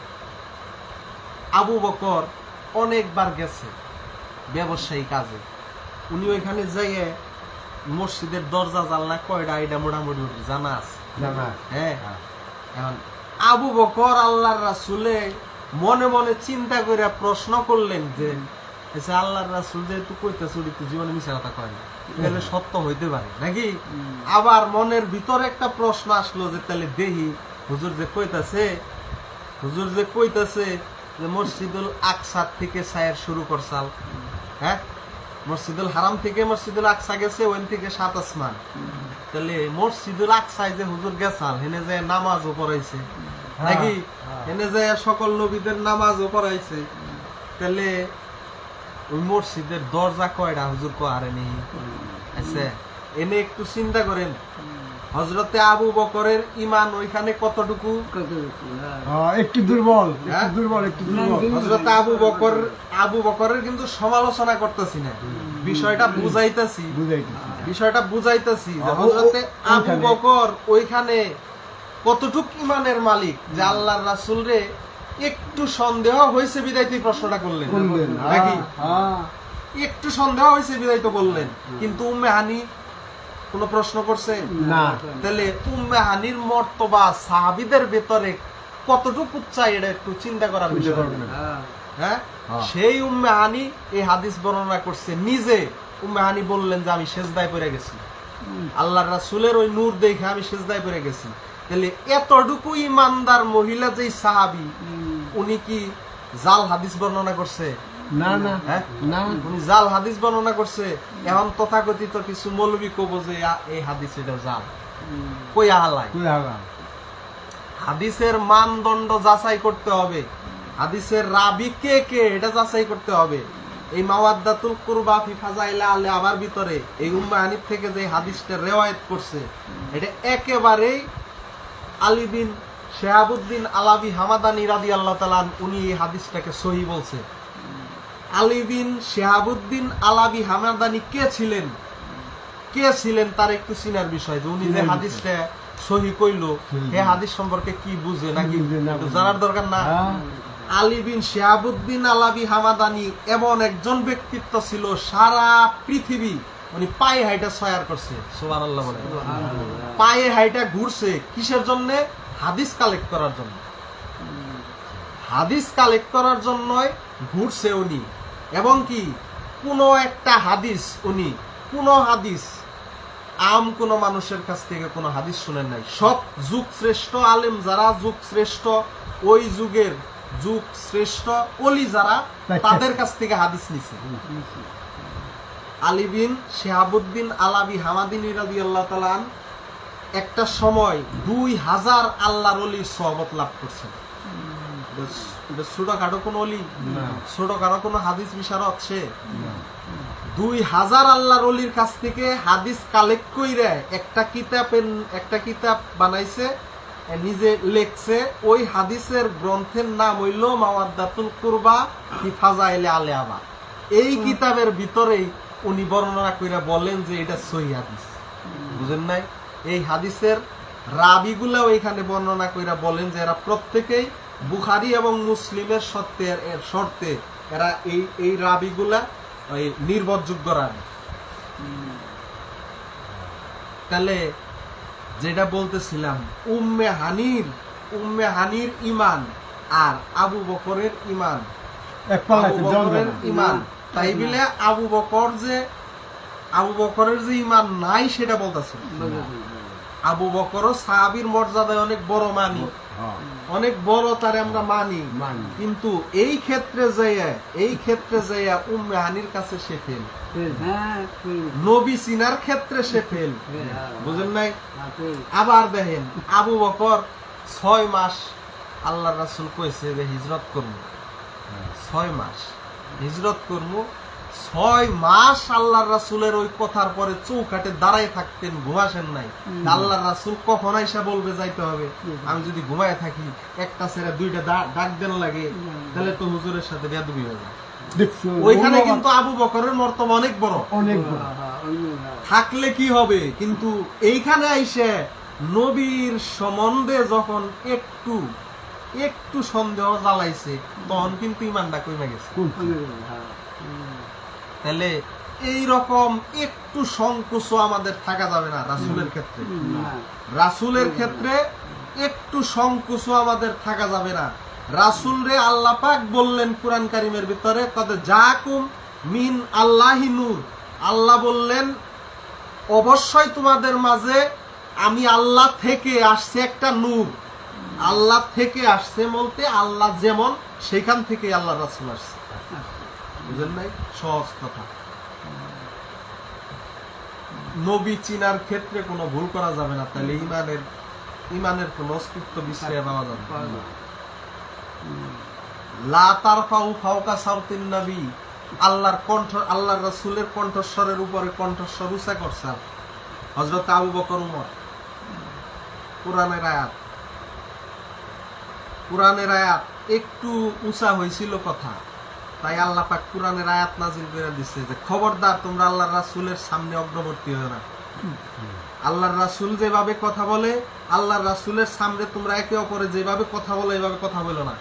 আবু বকর অনেকবার গেছে ব্যবসায়ী কাজে উনি ওইখানে যাইয়ে মসজিদের দরজা জানলা কয়টা এটা মোটামুটি জানা আছে হ্যাঁ এখন আবু বকর আল্লাহর রাসূলে মনে মনে চিন্তা করে প্রশ্ন করলেন যে আল্লাহর রাসূল যেহেতু কইতেছে উনি তো জীবনে মিছা কথা কয় না তাহলে সত্য হইতে পারে নাকি আবার মনের ভিতরে একটা প্রশ্ন আসলো যে তাহলে দেহি হুজুর যে কইতাছে যে মসজিদুল আকসা থেকে সায়ের শুরু করছাল হ্যাঁ মসজিদুল হারাম থেকে মসজিদুল আকসা গেছে ওইন থেকে 7 আসমান তাহলে মসজিদুল আকসায় যে হুজুর গেছাল হেনে যে নামাজও পড়াইছে নাকি হেনে যে সকল নবীদের নামাজও পড়াইছে তাহলে ওই মসজিদের দরজা কয়টা হুজুর কোয়ারেনি আচ্ছা এনে একটু চিন্তা করেন হযরতে আবু বকরের ঈমান ওইখানে কতটুকু একটু দুর্বল হযরতে আবু বকরের কিন্তু সমালোচনা করতেছি না বিষয়টা বুঝাইতেছি যে হযরতে আবু বকর ওইখানে কতটুক ঈমানের মালিক যে আল্লাহর রাসূল রে একটু সন্দেহ হয়েছে বিদায় তুই প্রশ্নটা করলেন নাকি একটু সন্দেহ হয়েছে বিদায় তো বললেন কিন্তু উম্মে হানি কোনো প্রশ্ন করছে? না। তাহলে উম্মে হানির মর্তবা সাহাবীদের ভেতরে কতটুকু চাই এটা একটু চিন্তা করার বিষয়। হ্যাঁ, হ্যাঁ। সেই উম্মে হানি এই হাদিস বর্ণনা করছে, নিজে উম্মে হানি বললেন যে আমি সেজদায় পড়ে গেছি, আল্লাহর রাসূলের ওই নূর দেখে আমি সেজদায় পড়ে গেছি। তাহলে এতটুকু ইমানদার মহিলা যেই সাহাবী, উনি কি জাল হাদিস বর্ণনা করছে? না না হ্যাঁ, না। উনি জাল হাদিস বর্ণনা করছে। এখন তথাকথিত কিছু মৌলবী কব যে এই হাদিস এটা জাল, কই আলাই। তুই আগা। হাদিসের মানদণ্ড যাচাই করতে হবে, হাদিসের রাবি কে কে এটা যাচাই করতে হবে। এই মাওয়াদ্দাতুল কুরবা ফি ফাজাইলা আলে আবার ভিতরে এই উম্মে হানিফ থেকে যে হাদিসটা রিওয়ায়াত করছে, এটা একেবারেই আলী বিন শিহাবুদ্দিন আলাবি হামাদানি রাদিয়াল্লাহু তাআলা উনি এই হাদিসটাকে সহিহ বলছে। আলী বিন শিহাবুদ্দিন আলাবি হামাদানি কে ছিলেন? কে ছিলেন তার একটু চিনার বিষয়, যে উনি যে হাদিসটা সহিহ কইলো এই হাদিস সম্পর্কে কি বুঝে নাকি একটু জানার দরকার না? আলী বিন শিহাবুদ্দিন আলাবি হামাদানি এমন একজন ব্যক্তিত্ব ছিল, সারা পৃথিবী উনি পায়ে হাইটা সয়ার করছে। সুবহানাল্লাহ বলে, পায়ে হাইটা ঘুরছে কিসের জন্য? হাদিস কালেক্ট করার জন্য। হাদিস কালেক্ট করার জন্যই ঘুরছে উনি। এবং কি কোনো একটা হাদিস উনি, কোনো হাদিস আম কোন মানুষের কাছ থেকে কোনো হাদিস শুনেন নাই। সব যুগ শ্রেষ্ঠ আলেম যারা, যুগ শ্রেষ্ঠ ওই যুগের যুগ শ্রেষ্ঠ ওলি যারা, তাদের কাছ থেকে হাদিস নিছে। আলী বিন শিহাবুদ্দিন আলাবি হামাদানি রাদিয়াল্লাহু তাআলা আন একটা সময় 2000 আল্লাহর ওলির সোহবত লাভ করছেন। এটা ছোটখাটো কোন ওলি? ছোটখাটো কোন হাদিস বিশারদ সে? 2000 আল্লাহর ওলির কাছ থেকে হাদিস কালেক্ট কইরা একটা কিতাব বানাইছে, নিজে লেখছে। ওই হাদিসের গ্রন্থের নাম হইল মাওয়াদ্দাতুল কুরবা ফি ফাজাইলে আলে আবা। এই কিতাবের ভিতরেই উনি বর্ণনা কইরা বলেন যে এটা সহিহ হাদিস। বুঝেন নাই? এই হাদিসের রাবিগুলাও এখানে বর্ণনা কইরা বলেন যে এরা প্রত্যেকেই বুখারী এবং মুসলিমের শর্তে এরা এই রাবিগুলা ওই নির্ভরযোগ্য রাবি। তাহলে যেটা বলতেছিলাম, উম্মে হানির ঈমান আর আবু বকরের ঈমান, এক পাল্লাতে আবু বকরের ঈমান, তাই বলে আবু বকরের যে ঈমান নাই সেটা বলতেছে। আবু বকরও সাহাবীর মর্যাদায় অনেক বড় মানি, অনেক বড়, তারে আমরা মানি। কিন্তু এই ক্ষেত্রে যাইয়া উম্মে হানির কাছে সে ফেল, নবী চিনার ক্ষেত্রে সে ফেল। বুঝেন নাই? আবার দেখেন আবু বকর 6 মাস আল্লাহর রাসূল কইছে যে হিজরত করবো, 6 মাস হিজরত করবো। 6 মাস আল্লাহর রাসূলের ওই কথার পরে চৌকাটে দাঁড়ায় থাকতেন, ঘুমাসেন নাই। আল্লাহর রাসূল কখন আইসা বলবে যাইতে হবে? আমি যদি ঘুমায় থাকি, একটা ছেড়ে দুইটা ডাক দেন লাগে, তাহলে তো হুজুরের সাথে বেয়াদবি হবে। ওইখানে কিন্তু আবু বকরের মর্তবা অনেক বড়, অনেক বড়। থাকলে কি হবে? কিন্তু এইখানে আইসে নবীর সম্বন্ধে যখন একটু সন্দেহ জ্বালাইছে, তখন কিন্তু ইমানটা কমে গেছে। তাহলে এইরকম একটু সংকোচ আমাদের থাকা যাবে না রাসূলের ক্ষেত্রে। রাসূলের ক্ষেত্রে একটু সংকোচ আমাদের থাকা যাবে না। রাসূল রে আল্লাহ পাক বললেন কুরআন কারীমের ভিতরে, কদ জাকুম মিন আল্লাহি নূর, আল্লাহ বললেন অবশ্যই তোমাদের মাঝে আমি আল্লাহ থেকে আসছে একটা নূর। আল্লাহ থেকে আসছে বলতে আল্লাহ যেমন, সেখান থেকে আল্লাহ রাসূল আসছে। বুঝেন নাই? সহজ কথা। নবী চিনার ক্ষেত্রে কোনো ভুল করা যাবে না, তাহলে ইমানের কোন অস্তিত্ব বিশ্রয় পাওয়া যাবে না। লা তারফাউ ফাওকা সাউতিন নবী, আল্লাহর রাসূলের কণ্ঠস্বরের উপরে কণ্ঠস্বর উঁচা করছেন হযরত আবু বকর উমর। কোরআনের আয়াত একটু উঁচা হয়েছিল কথা, তাই আল্লাহ পাক কোরআনের আয়াত নাযিল করে দিচ্ছে যে খবরদার তোমরা আল্লাহর রাসূলের সামনে অগ্রবর্তী হও না। আল্লাহর রাসূল যেভাবে কথা বলে, আল্লাহর রাসূলের সামনে তোমরা একে অপরে যেভাবে কথা বলো এভাবে কথা বলো না।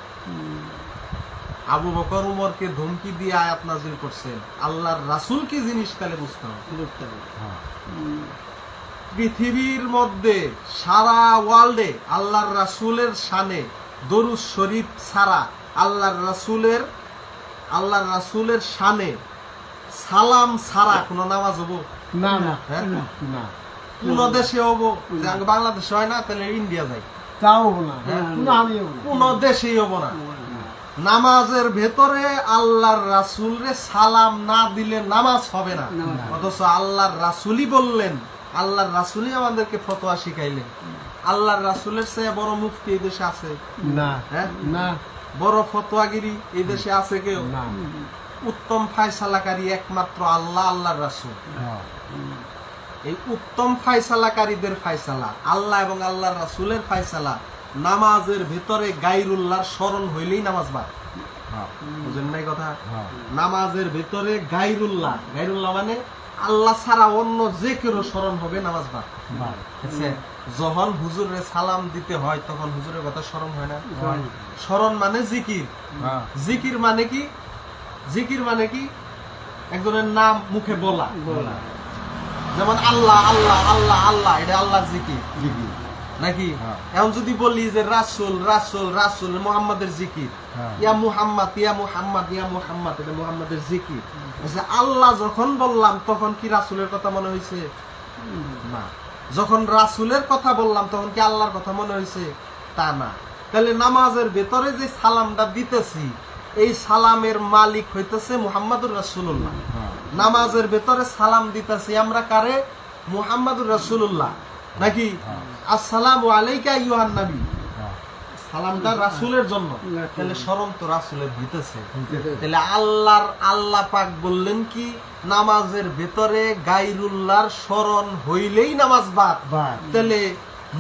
আবু বকর উমরকে ধমকি দিয়ে আয়াত নাযিল করছেন। আল্লাহর রাসূল কি জিনিস তাহলে বুঝতে হবে। পৃথিবীর মধ্যে সারা ওয়ার্ল্ডে আল্লাহর রাসূলের শানে দরুদ শরীফ ছাড়া আল্লাহর রাসূলের শানে সালাম ছাড়া কোনো নামাজ হবো? না না হ্যাঁ? না কোন দেশে হবো? যে আগে বাংলাদেশে হয় না, তাহলে ইন্ডিয়া যাই। তাও না হ্যাঁ। কোনো আমি কোন দেশেই হবো না। নামাজের ভেতরে আল্লাহর রাসূলরে সালাম না দিলে নামাজ হবে না। অথচ আল্লাহর রাসূলই বললেন, আল্লাহর রাসূলই আমাদেরকে ফতোয়া শিখাইলেন। আল্লাহর রাসূলের চেয়ে বড় মুফতি এই দেশে আছে? না হ্যাঁ? না বড় ফতোয়াগিরি এই দেশে আছে কেউ? না উত্তম ফায়সালাকারী একমাত্র আল্লাহ, আল্লাহর রাসূল। হ্যাঁ। এই উত্তম ফায়সালাকারীদের ফায়সালা, আল্লাহ এবং আল্লাহর রাসূলের ফায়সালা, নামাজের ভেতরে গায়রুল্লাহর স্মরণ হইলেই নামাজ বাদ। হ্যাঁ। বুঝেন নাই কথা? হ্যাঁ। নামাজের ভেতরে গায়রুল্লাহ মানে আল্লাহ ছাড়া অন্য যে কেউ স্মরণ হবে, নামাজ বাদ। বাহ। আচ্ছা, যখন হুজুরে সালাম দিতে হয় তখন হুজুরের কথা স্মরণ হয় না? হয়। স্মরণ মানে জিকির। হ্যাঁ। জিকির মানে কি? জিকির মানে কি? একজনের নাম মুখে বলা। বলা। যেমন আল্লাহ আল্লাহ আল্লাহ আল্লাহ, এটা আল্লাহর জিকির জিকির। নাকি? হ্যাঁ। এখন যদি বলি যে রাসূল রাসূল রাসূল, মুহাম্মাদের জিকির, হ্যাঁ। ইয়া মুহাম্মদ ইয়া মুহাম্মদ ইয়া মুহাম্মদ, এটা মুহাম্মাদের জিকির। আচ্ছা, আল্লাহ যখন বললাম তখন কি রাসূলের কথা মনে হয়েছে? না। যখন রাসূলের কথা বললাম তখন কি আল্লাহর কথা মনে হয়েছে? তা না। তাহলে নামাজের ভেতরে যে সালামটা দিতেছি, এই সালামের মালিক হইতেছে মুহাম্মাদুর রাসূলুল্লাহ। হ্যাঁ। নামাজের ভেতরে সালাম দিতেছি আমরা কারে? মুহাম্মাদুর রাসূলুল্লাহ নাকি? হ্যাঁ। আসসালামু আলাইকা আইয়ুহান নবী, হ্যাঁ। সালামটা রাসূলের জন্য। তাহলে স্মরণ তো রাসূলের হইতেছে। হইতেছে। তাহলে আল্লাহ পাক বললেন কি, নামাজের ভেতরে গায়রুল্লাহর স্মরণ হইলেই নামাজ বাদ। বাদ। তাহলে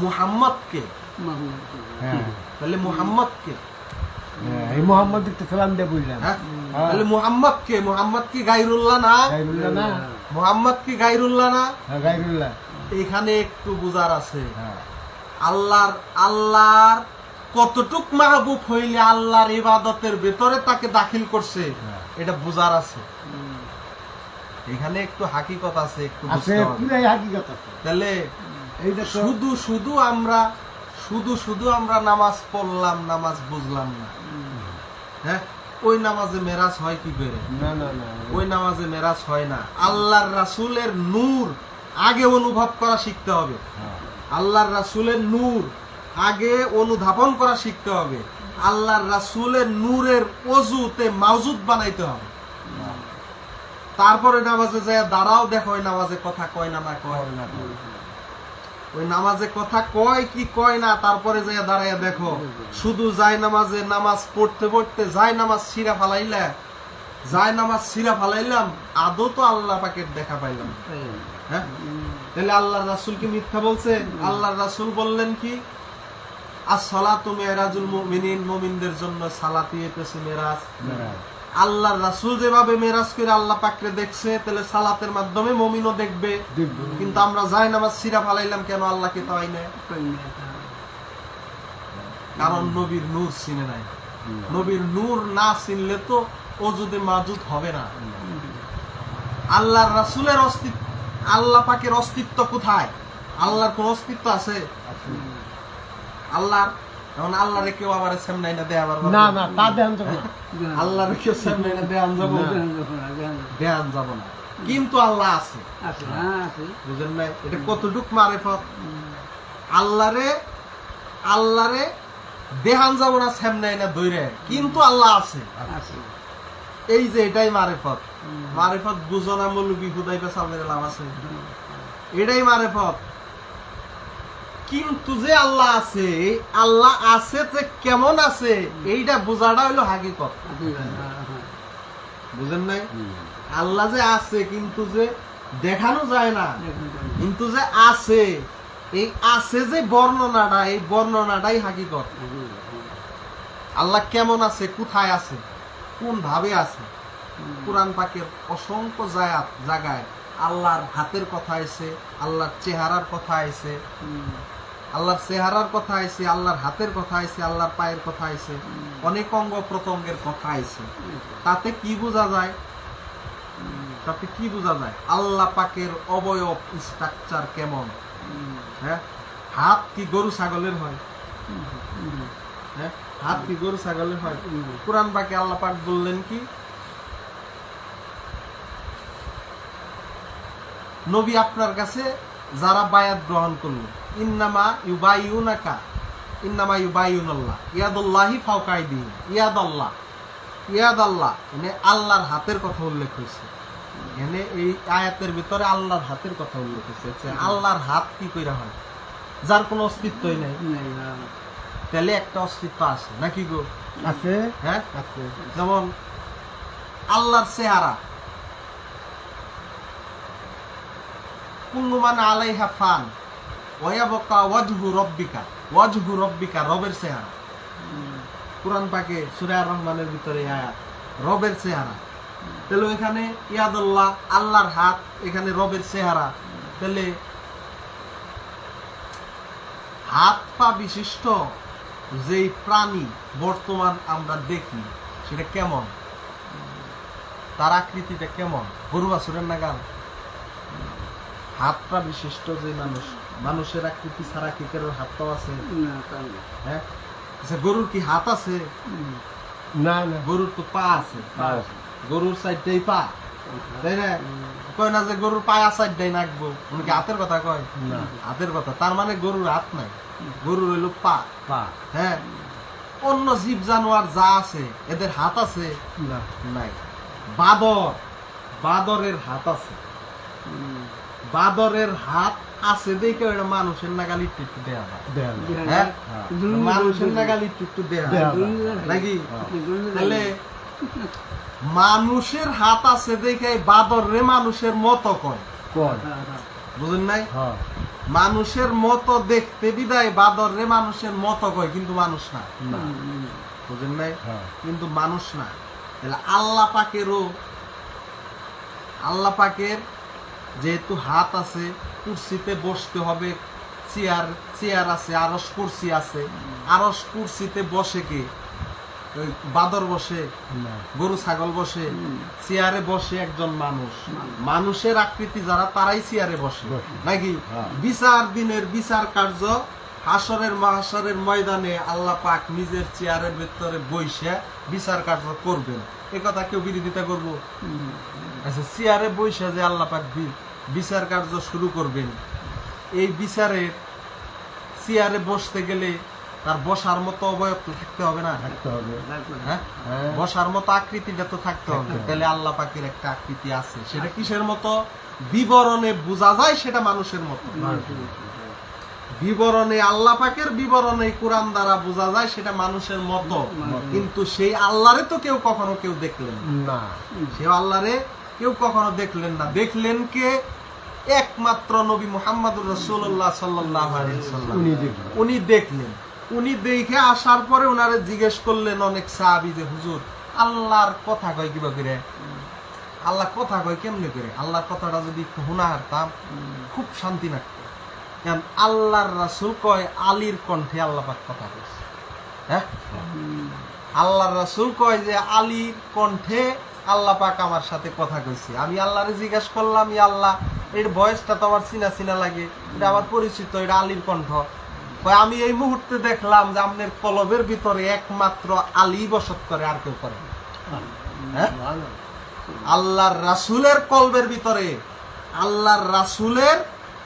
মুহাম্মদকে, হ্যাঁ। তাহলে মুহাম্মদকে, হ্যাঁ, এই মোহাম্মদ একটু সালাম দিয়ে বুঝলাম। হ্যাঁ? তাহলে মুহাম্মদকে, মুহাম্মদ কি গায়রুল্লাহ না? গাইরুল্লাহ না? মুহাম্মদ কি গায়রুল্লাহ না? হ্যাঁ, গাইরুল্লাহ। এখানে একটু বুঝার আছে। হ্যাঁ। আল্লাহর কতটুক মাহবুব হইলে আল্লাহর ইবাদতের ভেতরে তাকে দাখিল করছে, হ্যাঁ। এটা বুঝার আছে। এখানে একটু হাকিকত আছে, একটু আছে, বুঝতে হবে। পুরাই হাকিকত আছে। তাহলে এইটা তো শুধু আমরা নামাজ পড়লাম, নামাজ বুঝলাম না। হ্যাঁ, ওই নামাজে মেরাজ হয় কি করে? না না না ওই নামাজে মেরাজ হয় না। আল্লাহর রাসূলের নূর আগে অনুভব করা শিখতে হবে। হ্যাঁ। আল্লাহর রাসূলের নূর আগে অনুধাবন করা শিখতে হবে। আল্লাহর রাসূলের নূরের ওযুতে মাওজুদ বানাইতে হবে। তারপরে নামাজে যায় দাঁড়াও, দেখো ওই নামাজে কথা কয় না না কয় না, ওই নামাজে কথা কয় কি কয় না, তারপরে যায় দাঁড়াইয়া দেখো। শুধু যায় নামাজে নামাজ পড়তে পড়তে যায় নামাজ সিরা ফালাইলাম, আদৌ তো আল্লাহ পাকের দেখা পাইলাম। হ্যাঁ, তাহলে আল্লাহর রাসূল কি মিথ্যা বলছে? আল্লাহর রাসূল বললেন কি, as-salatu mi'rajul mu'minin, মুমিনদের জন্য সালাতই হইতেছে মেরাজ। আল্লাহর রাসূল যেভাবে মেরাজ করে আল্লাহ পাককে দেখছে, তাহলে সালাতের মাধ্যমে মুমিনও দেখবে। দেখবে। কিন্তু আমরা যাই নামাজ সিরা ফালাইলাম কেন? আল্লাহকে তো আইনে, কারণ নবীর নূর চিনে নাই। নবীর নূর না চিনলে তো ওজুদে মাজুদ হবে না। আল্লাহর রাসূলের অস্তিত্ব, আল্লাহ পাকের অস্তিত্ব কোথায়? আল্লাহর কোন অস্তিত্ব আছে? আল্লাহর, এখন আল্লাহরে কেউ আবার সামনে না দেয়, আবার না না, তা দেন তো না। আল্লাহরে কেউ সামনে না দেয়ান যাব না। কিন্তু আল্লাহ আছে, বুঝেন নাই? এটা কতটুক মারিফত। আল্লাহরে দেহান যাব না সামনে না দইরে, কিন্তু আল্লাহ আছে। এই যে এটাই মারিফত। মারিফত বুঝো না মৌলবি খুদাইবে সামনে লাভ আছে, এটাই মারিফত। কিন্তু যে আল্লাহ আছে, আল্লাহ আছে যে কেমন আছে, এইটা বোঝাটা হইলো হাকিকত। বুঝেন নাই? আল্লাহ যে আছে কিন্তু যে দেখানো যায় না, কিন্তু যে আছে, এই আছে যে বর্ণনাটা, এই বর্ণনাটাই হাকিকত। আল্লাহ কেমন আছে, কোথায় আছে, কোন ভাবে আছে, কুরআন পাকের অসংখ্য জায়গায় আল্লাহর হাতের কথা আছে, আল্লাহর চেহারার কথা আছে, আল্লাহর চেহারার কথা আছে, আল্লাহর হাতের কথা আছে, আল্লাহর পায়ের কথা আছে, অনেক অঙ্গ প্রত্যঙ্গের কথা আছে। তাতে কি বোঝা যায়? আল্লাহ পাকের অবয়ব স্ট্রাকচার কেমন, হ্যাঁ, হাত কি গরু ছাগলের হয়? হ্যাঁ, হাত কি গরু ছাগলের হয়? কোরআন পাকে আল্লাহ পাক বললেন কি, নবী আপনার কাছে যারা বায়াত গ্রহণ করলো, ইন্নামা ইউবাইউনাকা ইন্নামা ইউবাইউনাল্লাহ ইয়াদুল্লাহি ফাওকা আইদিহিম, ইয়াদ আল্লাহ মানে আল্লাহর হাতের কথা উল্লেখ হয়েছে। এখানে এই আয়াতের ভিতরে আল্লাহর হাতের কথা উল্লেখ হয়েছে। আল্লাহর হাত কি কইরা হয়? যার কোনো অস্তিত্বই নাই, তাহলে একটা অস্তিত্ব আছে নাকি গো? আছে, হ্যাঁ, আছে। যেমন আল্লাহর চেহারা, কুল্লু মান আলাইহা ফান ওয়া ইয়াবকা ওয়াজহু রব্বিকা, রবের চেহারা। কুরআন পাকে সূরা আর-রহমানের ভিতরে আয়াত, রবের চেহারা। তাহলে এখানে ইয়াদুল্লাহ আল্লাহর হাত, এখানে রবের চেহারা। তাহলে হাত পা বিশিষ্ট যেই প্রাণী বর্তমান আমরা দেখি সেটা কেমন, তার আকৃতিটা কেমন? গরু বাছুরের নাগাল? হাত পা বিশিষ্ট যে মানুষের আকৃতি ছাড়া কি কারোর হাত পা আছে? হ্যাঁ, আচ্ছা, গরুর কি হাত আছে? না, না। গরুর তো পা আছে, পা আছে। গরুর সাইডটাই পা, তাই না? কয় না যে গরুর পায়া সাইডটাই নাকবো, উনি কি হাতের কথা কয়? না। হাতের কথা, তার মানে গরুর হাত নাই, গরুর হইল পা। পা। হ্যাঁ, অন্য জীব জানোয়ার যা আছে এদের হাত আছে? না। নাই। বাদরের হাত আছে, বাদরের হাত আছে দেখে ওটা মানুষের নাগাল একটু একটু দেয়া যায়। দেয়া যায়। হ্যাঁ, হ্যাঁ। মানুষের নাগাল একটু একটু দেয়া দেয়া যায় যায়। নাকি? হ্যাঁ। তাহলে মানুষের হাত আছে দেখে বাদরে মানুষের মতো কয়, কয়। বুঝেন নাই? হ্যাঁ। মানুষের মতো দেখতে বিদায় বাদরে মানুষের মতো কয়, কিন্তু মানুষ না। না। বুঝেন নাই? হ্যাঁ। কিন্তু মানুষ না। তাহলে আল্লাহ পাকের যেহেতু হাত আছে, কুরসিতে বসতে হবে, চেয়ার আছে, আরশ কুরসি আছে। আরশ কুরসিতে বসে কে? ওই বাদর বসে, না। গরু ছাগল বসে, চেয়ারে বসে একজন মানুষ। মানুষের আকৃতি যারা তারাই চেয়ারে বসে বসে। নাকি? হ্যাঁ। বিচার দিনের বিচার কার্য হাসরের মাহশরের ময়দানে আল্লাহ পাক নিজের চেয়ারের ভিতরে বইসে বিচার কার্য করবেন। এ কথা কেউ বিরোধিতা করব? আচ্ছা, চেয়ারে বইসে যে আল্লাহ পাক বিচার কার্য শুরু করবেন, এই বিচারের চেয়ারে বসতে গেলে তার বসার মতো অবয়ব তো থাকতে হবে না? থাকতে হবে। হ্যাঁ, হ্যাঁ। বসার মতো আকৃতিটা তো থাকতে হবে। তাহলে আল্লাহ পাকের একটা আকৃতি আছে, সেটা কিসের মতো? বিবরণে বোঝা যায় সেটা মানুষের মতো। বিবরণে আল্লাহ পাকের বিবরণে কোরআন দ্বারা বোঝা যায় সেটা মানুষের মতো, কিন্তু সেই আল্লাহরে তো কখনো কেউ দেখলেন না। সে আল্লাহরে কেউ কখনো দেখলেন না। দেখলেন কে? একমাত্র নবী মুহাম্মদুর রাসূলুল্লাহ সাল্লাল্লাহু আলাইহি ওয়াসাল্লাম। উনি দেখলেন। উনি দেখে আসার পরে উনারে জিজ্ঞেস করলেন অনেক সাহাবী যে, হুজুর আল্লাহর কথা কয় কিভাবে করে? আল্লাহ কথা কয় কেমনে করে? আল্লাহর কথাটা যদি একটু শোনা হারতাম খুব শান্তি লাগতো। কারণ আল্লাহর রাসূল কয় আলীর কণ্ঠে আল্লাহ পাক কথা কইছে। হ্যাঁ, আল্লাহর রাসূল কয় যে আলীর কণ্ঠে আল্লাহ পাক আমার সাথে কথা কইছে। আমি আল্লাহরে জিজ্ঞেস করলাম, ইয়া আল্লাহ, এর ভয়েসটা তো আমার চিনা চিনা লাগে, এটা আমার পরিচিত, এটা আলীর কণ্ঠ। কয় আমি এই মুহূর্তে দেখলাম যে আপনার কলবের ভিতরে একমাত্র আলী বসত করে, আর কেউ করে না। হ্যাঁ, আল্লাহর রাসূলের কলবের ভিতরে, আল্লাহর রাসূলের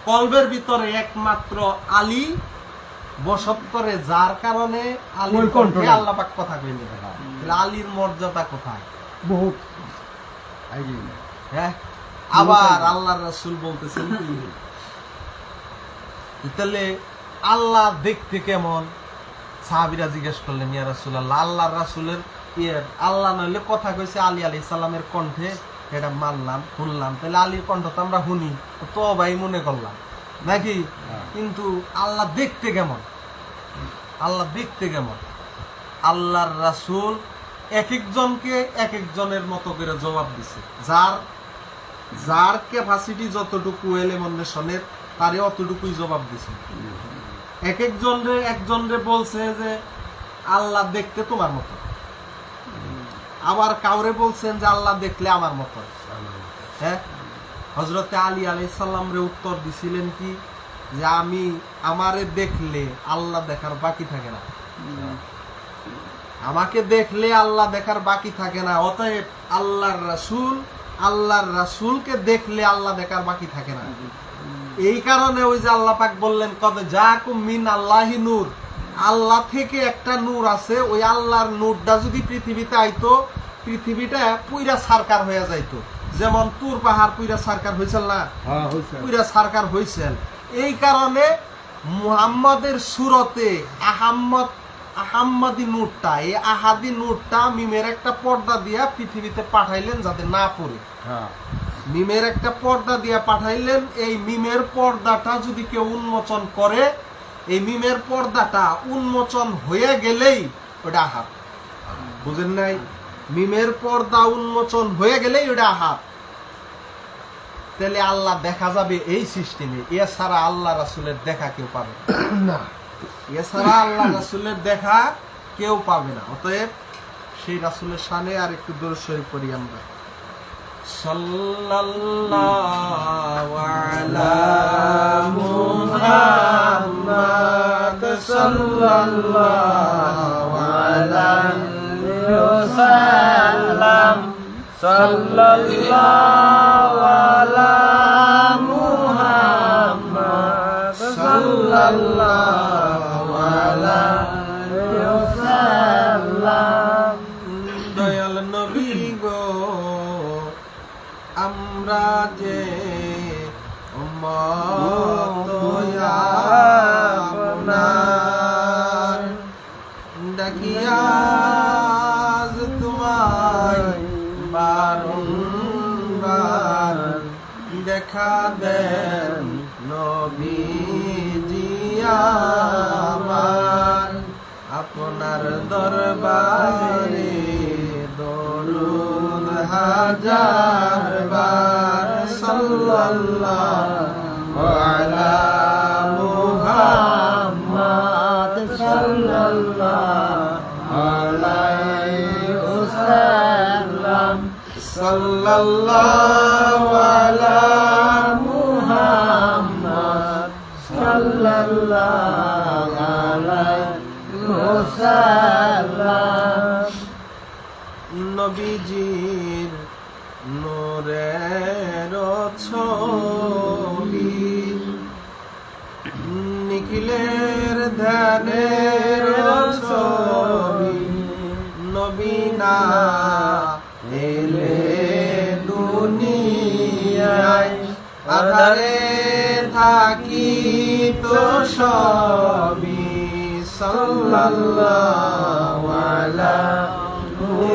কলবের ভিতরে একমাত্র আলী বসত করে, যার কারণে আলীর কণ্ঠে আল্লাহ পাক কথা কইলেন। তাহলে আলীর মর্যাদা কোথায়? বহুত। হ্যাঁ, আবার আল্লাহর রাসূল বলতেছেন কি, তাহলে আল্লাহ দেখতে কেমন? সাহাবীরা জিজ্ঞেস করলেন, ইয়া রাসূলুল্লাহ, আল্লাহর রাসূলের আল্লাহ নইলে কথা কইছে আলী আলাইহিস সালামের কণ্ঠে, এটা মানলাম, শুনলাম, তাহলে আলীর কণ্ঠ তো আমরা শুনি, তো ভাই মনে করলাম নাকি? কিন্তু আল্লাহ দেখতে কেমন? আল্লাহ দেখতে কেমন? আল্লাহর রাসূল এক একজনকে এক একজনের মতো করে জবাব দিছে। যার ক্যাপাসিটি যতটুকু এলিমিনেশনের, তারে অতটুকুই জবাব দিছে। এক একজনরে বলছে যে আল্লাহ দেখতে তোমার মতো, আবার কাউরে বলছেন যে আল্লাহ দেখলে আমার মতো। হ্যাঁ, হযরতে আলী আলাইহিস সালাম রে উত্তর দিছিলেন কি, যে আমি আমারে দেখলে আল্লাহ দেখার বাকি থাকে না, আমাকে দেখলে আল্লাহ দেখার বাকি থাকে না। অতএব আল্লাহর রাসূলকে দেখলে আল্লাহ দেখার বাকি থাকে না। এই কারণে ওই যে আল্লাহ পাক বললেন কদ জাকুম মিন আল্লাহি নূর, আল্লাহ থেকে একটা নূর আছে, ওই আল্লাহর নূরটা যদি পৃথিবীতে আইতো পৃথিবীটা পুইরা সারকার হয়ে যাইতো। যেমন তুর পাহাড় পুইরা সারকার হয়েছিল না, হ্যাঁ হয়েছে। পুইরা সারকার হয়েছিল। এই কারণে মুহাম্মাদের সুরতে আহাম্মদি নূরটা, এই আহাদি নূরটা মিমের একটা পর্দা দিয়া পৃথিবীতে পাঠাইলেন যাতে না পড়ে। হ্যাঁ মিমের একটা পর্দা দিয়া পাঠাইলেন। এই মিমের পর্দাটা যদি কেউ উন্মোচন করে, এই মিমের পর্দাটা উন্মোচন হয়ে গেলেই ওটা আহাত। বুঝেন নাই? মিমের পর্দা উন্মোচন হয়ে গেলেই ওটা আহাত। তাহলে আল্লাহ দেখা যাবে এই সিস্টেমে। এছাড়া আল্লাহ রাসূলের দেখা কেউ পাবে না, এছাড়া আল্লাহ রাসূলের দেখা কেউ পাবে না। অতএব সেই রাসূলের শানে আর একটু দরুদ শরীফ পড়ি আমরা। সাল্লাল্লাহু আলা মুহাম্মাদ সাল্লাল্লাহু আলাইহি ওয়াসাল্লাম সাল্লাল্লাহু আলা মুহাম্মাদ সাল্লাল্লাহু আলাইহি ওয়াসাল্লাম। দয়াল নবী গো, আমরা যে উম্মত আপনার, ডাকিয়া আজ তোমায় বারংবার দেখা দেন নবীজি আমার। আপনার দরবারে দরুদ হাজার বার সাল্লাল্লাহু আলা মুহাম্মাদ সাল্লাল্লাহু আলাইহি ওয়াসাল্লাম সাল্লাল্লাহু আলা মুহাম্মাদ সাল্লাল্লাহু আলাইহি ওয়াসাল্লাম। নবীজির নূরের ছবি, নিখিলের ধ্যানের ছবি, নবী না এলে দুনিয়ায় আধারে থাকি তো সবই। সাল্লাল্লাহু আলা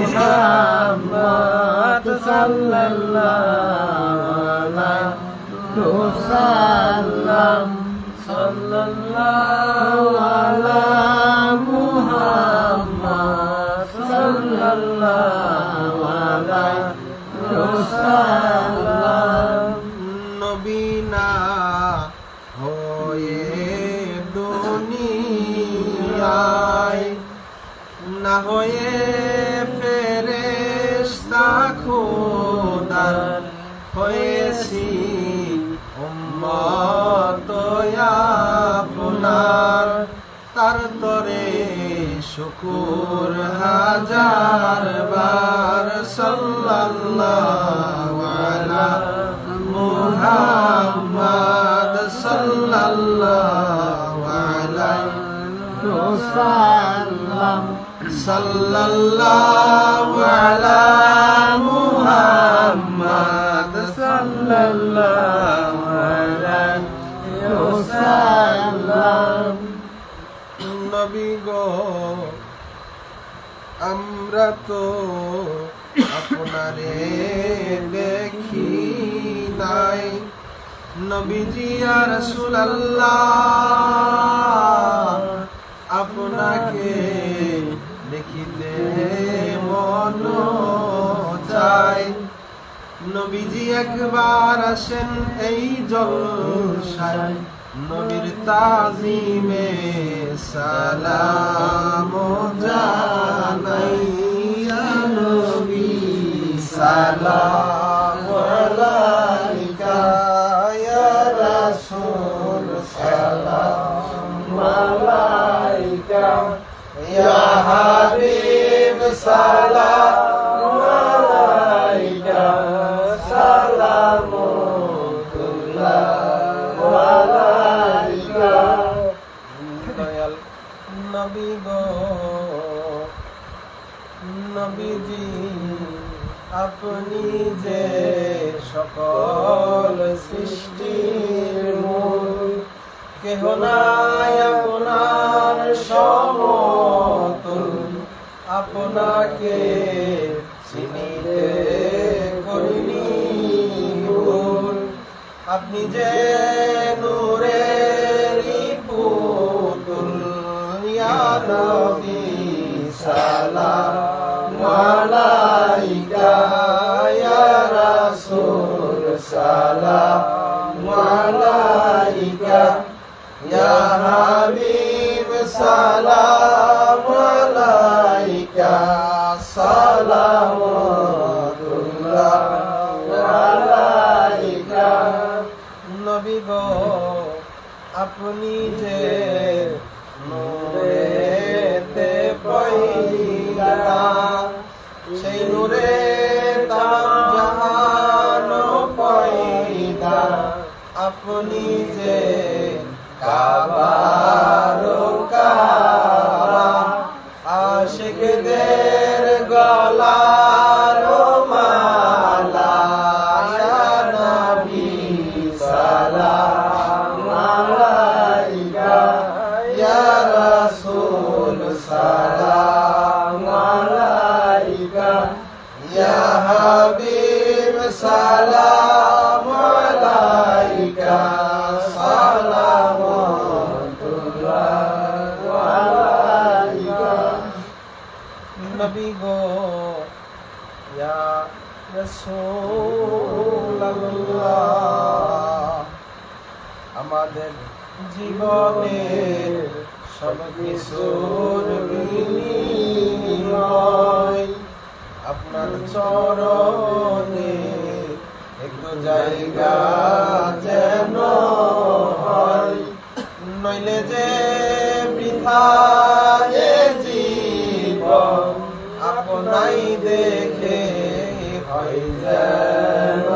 মুহাম্মাদ সাল্লাল্লাহু আলাইহি ওয়াসাল্লাম সাল্লাল্লাহু আলা মুহাম্মাদ সাল্লাল্লাহু আলাইহি ওয়াসাল্লাম। নবী না হয়ে দুনিয়ায়, না হয়ে ফেরেশতা খোদার হয়েছি উম্মত আপনার। তার তরে শুকুর হাজার বার সাল্লাল্লাহু আলা মুহাম্মাদ সাল্লাল্লাহু আলাইহি ওয়াসাল্লাম সাল্লাল্লাহু আলা মুহাম্মাদ সাল্লাল্লাহু আলাইহি ওয়াসাল্লাম। নবী গো, আমরা তো আপনারে দেখি নাই, নবীজি ইয়া রাসূলুল্লাহ আপনাকে দেখিতে মন চাই। নবীজি একবার আসেন এই জলসায়, নবীর তাজিমে সালাম জানাই। ইয়া নবী সালাম আলাইকা, ইয়া রাসূল ইয়া হাবিব সালাম আলাইকা সালামুল্লাহ আলাইকা। দয়াল নবী গো নবীজি আপনি যে সকল সৃষ্টির মূল, কেহ নাই আপনার সমতুল, আপনাকে চিনিতে করিনি ভুল। আপনি যে নূরেরই পুতুল, ইয়া নবী সালাম আলাইকা ইয়া রাসূল সালাম আলাইকা ইয়া হাবিব সালাম আলাইকা সালামুল্লাহ আলাইকা। নবী গো আপনি যে নূরেতে পয়দা, সেই নূরে তাম জাহান পয়দা। আপনি যে কাবার কাবা, আশিকদের গলার মালা, ইয়া নবী সালাম আলাইকা ইয়া রাসূল সালাম আলাইকা ইয়া হাবিব সালাম আলাইকা সালামুল্লাহ আলাইকা। নবী গো ইয়া রাসূলুল্লাহ, আমাদের জীবনের সব কিছুর বিনিময় আপনার চরণে একটু জায়গা যেন হয়, নইলে যে বৃথা এ জীবন, আপনাই দেখে হয় যেন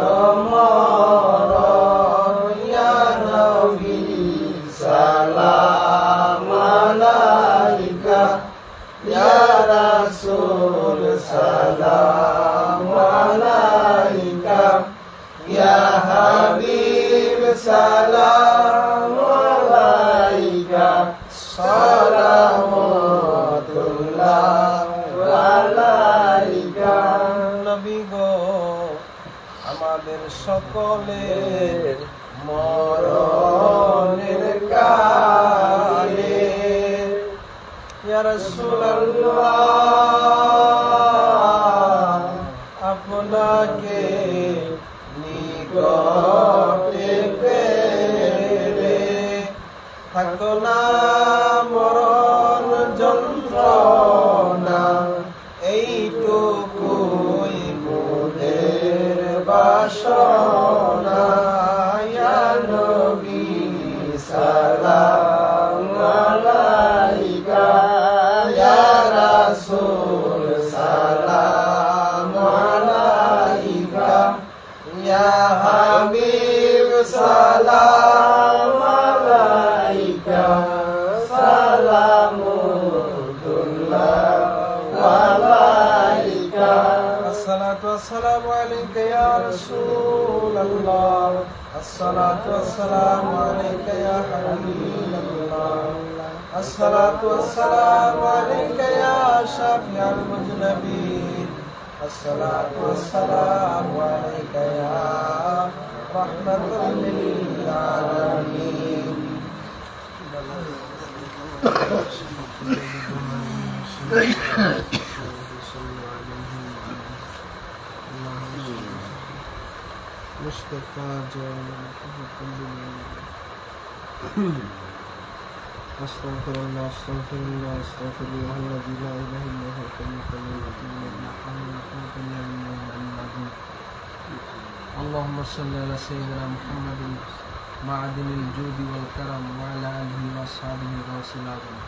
মরণ। ইয়া নবী সালাম আলাইকা ইয়া রাসূল সালাম আলাইকা ইয়া হাবিব সালাম আলাইকা সালামুল্লাহ আলাইকা। নবী গো আমাদের সকলের মরণের কালে ইয়া রাসূলুল্লাহ, আপনাকে নিকটে পেলে থাকতো না মরণ যন্ত্রণা, এইটুকুই মোদের বাসনা। ইয়া নবী সালাম আলাইকা ইয়া রাসূল সালাম আলাইকা ইয়া হাবিব সালাম আলাইকা সালামুল্লাহ আলাইকা। আসসালাতু ওয়াসসালামু আলাইকা ইয়া রাসূলুল্লাহ, আসসালাতু ওয়াসসালামু আলাইকা ইয়া হাবিবাল্লাহ, আসসালাতু ওয়াসসালামু আলাইকা ইয়া শাফিউল মুযনিবিন, আসসালাতু ওয়াসসালামু আলাইকা ইয়া রাহমাতুল লিল আলামিন। মুস্তাফা আস্তাগফিরুল্লাহ আস্তাগফিরুল্লাহ আস্তাগফিরুল্লাহ আল্লাযী লা ইলাহা ইল্লা হুয়াল হাইয়্যুল কাইয়্যুম। اللهم صل على سيدنا محمد معدن الجود والكرم وعلى آله وأصحابه غوث الأعظم.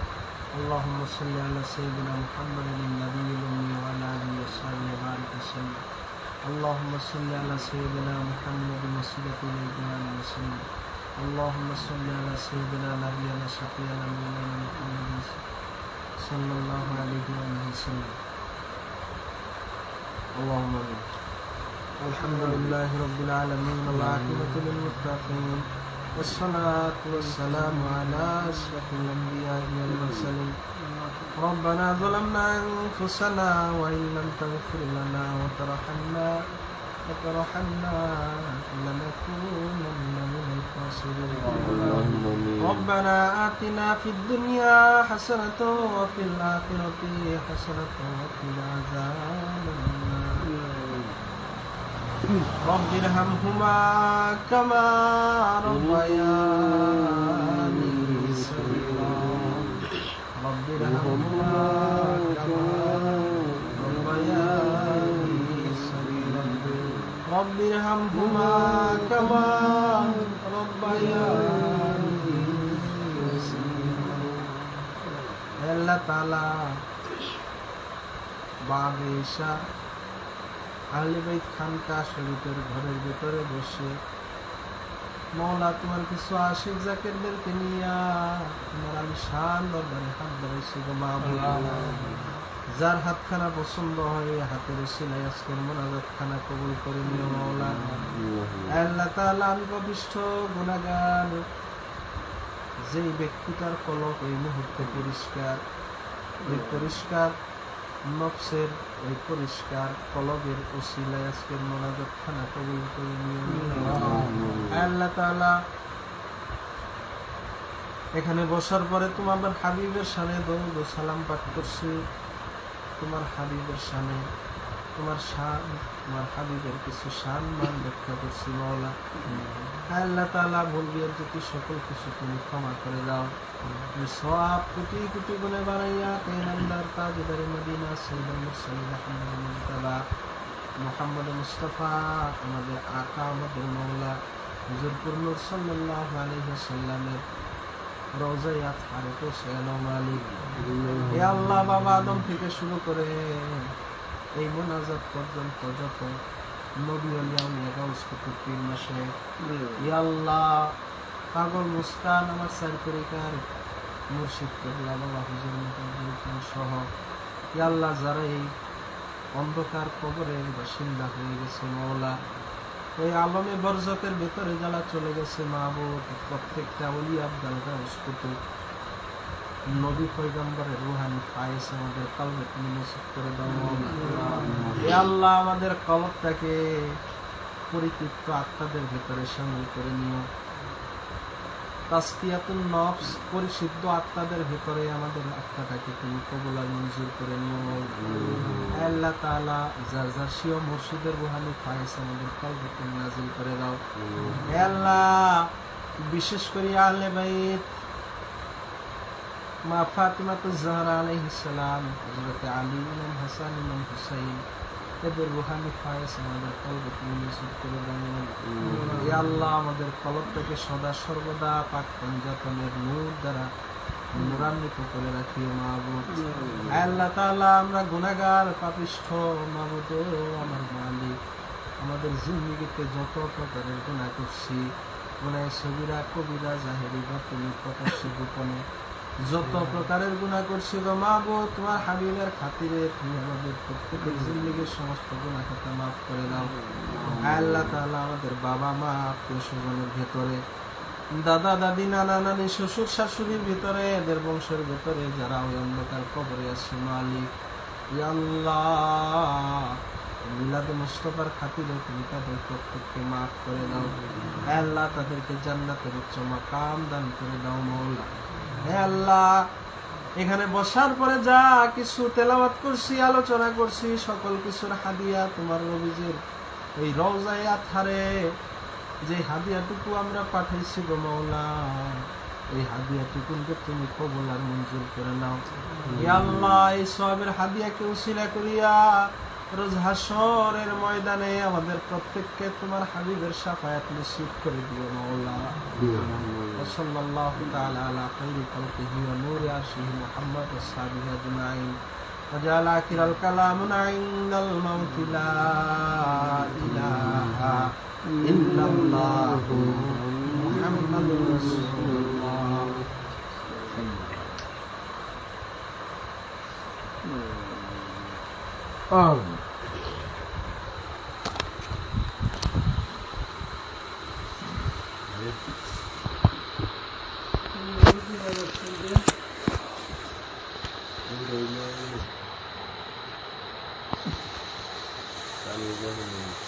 اللهم صل على سيدنا محمد النبي الأمي وعلى آله وصحبه وبارك وسلم. اللهم صل على سيدنا محمد وسيلة إليك وعلى وسلم. اللهم صل على سيدنا نبينا شفيعنا مولانا محمد صلى الله عليه وسلم. اللهم آمين. الحمد لله رب العالمين والعاقبة للمتقين والصلاة والسلام على أشرف الأنبياء والمرسلين. ربنا ظلمنا أنفسنا وإن لم تغفر لنا وترحمنا لنكونن من الخاسرين. ربنا آتنا في الدنيا حسنة وفي الآخرة حسنة وقنا عذاب النار. رب ارحمهما كما ربياني صغيرا. رب ارحمهما كما ربياني صغيرا. رب ارحمهما كما ربياني صغيرا. আল্লাহ তাআলা বাগে ঈশা আহলে বাইত খানকা শরীফের ঘরের ভিতরে বসে মওলা তোমার কিছু আশিক জাকিরদেরকে নিয়ে তোমার আলিশান দরবারে হাত ধরেছি গো মাবুদ। যার হাতখানা পছন্দ হয় হাতের উসিলায় আজকের মোনাজাতখানা কবুল করে নিও মওলা। আল্লাহ তাআলা আমি পাপিষ্ঠ গুনাহগার, যেই ব্যক্তিটার কলব এই মুহূর্তে পরিষ্কার, এই পরিষ্কার নফসের ওই পরিষ্কার কলবের উসিলায় আজকের মোনাজাতখানা কবুল করে নিও। আল্লাহ তাআলা এখানে বসার পরে তোমার হাবিবের শানে দরুদ ও সালাম পাঠ করছি। তোমার হাবিবের শানে তোমার হাবিবের কিছু শান মান ব্যাখ্যা করছি মওলা। আল্লাহ তাআলা ভুল বিয়োজিত সকল কিছু তুমি ক্ষমা করে দাও। সওয়াব কোটি কোটি গুণে বাড়াইয়া পেগম্বর তাজদার মদিনা সাইয়্যিদুল মুরসালিন মুহাম্মদ মুস্তাফা আমাদের আকা আমাদের মওলা হুজুর নূর সাল্লাল্লাহু আলাইহি ওয়াসাল্লামের রওজায়ে আতহারে পৌঁছে নাও মালিক। হে আল্লাহ, বাবা আদম থেকে শুরু করে এই মোনাজাত পর্যন্ত যত নবী আউলিয়া গাউস কুতুব পীর মাশায়েখ, ইয়া আল্লাহ পাগল মুস্তান আমার সার তরিকার মুর্শিদ কেবলা বাবা হুজুর মুতাওয়াজ্জিহ সহ ইয়া আল্লাহ যারা এই অন্ধকার কবরের বাসিন্দা হয়ে গেছে মওলা, ওই আলমে বরজতের ভেতরে যারা চলে গেছে মাহবুব, প্রত্যেকটা আউলিয়া আব্দাল গাউস কুতুব নবী পয়গম্বরের রূহানি ফায়েজ আমাদের কলবে তুমি নসিব করে দাও মওলা। হে আল্লাহ, আমাদের কলবটাকে পরিতৃপ্ত আত্মাদের ভেতরে শামিল করে নিও। তাসকিয়াতুন নফস পরিশুদ্ধ আত্মাদের ভেতরে আমাদের আত্মাটাকে তুমি কবুল আর মঞ্জুর করে নিও। আল্লাহ তাআলা যার যার শিও মুর্শিদের রূহানি ফায়েজ আমাদের কলবে তুমি নাজিল করে দাও। হে আল্লাহ, বিশেষ করে আহলে বাইত মা ফাতিমাতুজ জাহরা আলাইহিস সালাম, হযরত আলী ইমাম হাসান ইমাম হুসাইন, এদের রূহানি ফায়েজ আমাদের কলবে তুমি নসিব করে দাও। ইয়া আল্লাহ, আমাদের কলবটাকে সদা সর্বদা পাক পঞ্জাতনের নূর দ্বারা নূরান্বিত করে রাখিও মাবুদ। আল্লাহ তাআলা আমরা গুনাহগার পাপিষ্ঠ মাবুদ, আমার মালিক, আমাদের জিন্দেগিতে যত প্রকারের গুনাহ করছি, গুনাহে সগীরা কবিরা জাহেরি বাতিনি প্রকাশ্যে গোপনে যত প্রকারের গুনাহ করছি গো মাবুদ, তোমার হাবিবের খাতিরে তুমি আমাদের প্রত্যেকের জিন্দেগির সমস্ত গুনাহ খাতা মাফ করে দাও। আল্লাহ তাআলা আমাদের বাবা মা আত্মীয় স্বজনের ভেতরে, দাদা দাদি নানা নানি শ্বশুর শাশুড়ির ভিতরে, এদের বংশের ভেতরে যারা ওই অন্ধকার কবরে আছে মালিক, ইয়া আল্লাহ মিলাদে মুস্তাফার খাতিরে তুমি তাদের প্রত্যেককে মাফ করে দাও। আল্লাহ তাদেরকে জান্নাতের উচ্চ মাকাম দান করে দাও মওলা। হে আল্লাহ, এখানে বসার পরে যা কিছু তেলাওয়াত করছি, আলোচনা করছি, সকল কিছুর হাদিয়া তোমার নবীজির এই রওজায়ে আতহারে যে হাদিয়াটুকু আমরা পাঠাইছি গো মাওলা, এই হাদিয়াটুকুকে তুমি কবুল আর মঞ্জুর করে নাও। হে আল্লাহ, এই সওয়াবের হাদিয়াকে উসিলা করিয়া রোজ হাসরের ময়দানে আমাদের প্রত্যেককে তোমার হাবিবের শাফায়াত নসিব করে দিও মাওলা। সাল্লাল্লাহু তাআলা আলা খাইরি খালকিহি ওয়া নূরি আরশিহি মুহাম্মদ ওয়া সাহবিহি আজমাইন। وجعل آخر كلامنا عند الموت لا إله إلا الله محمد رسول الله. Saludos.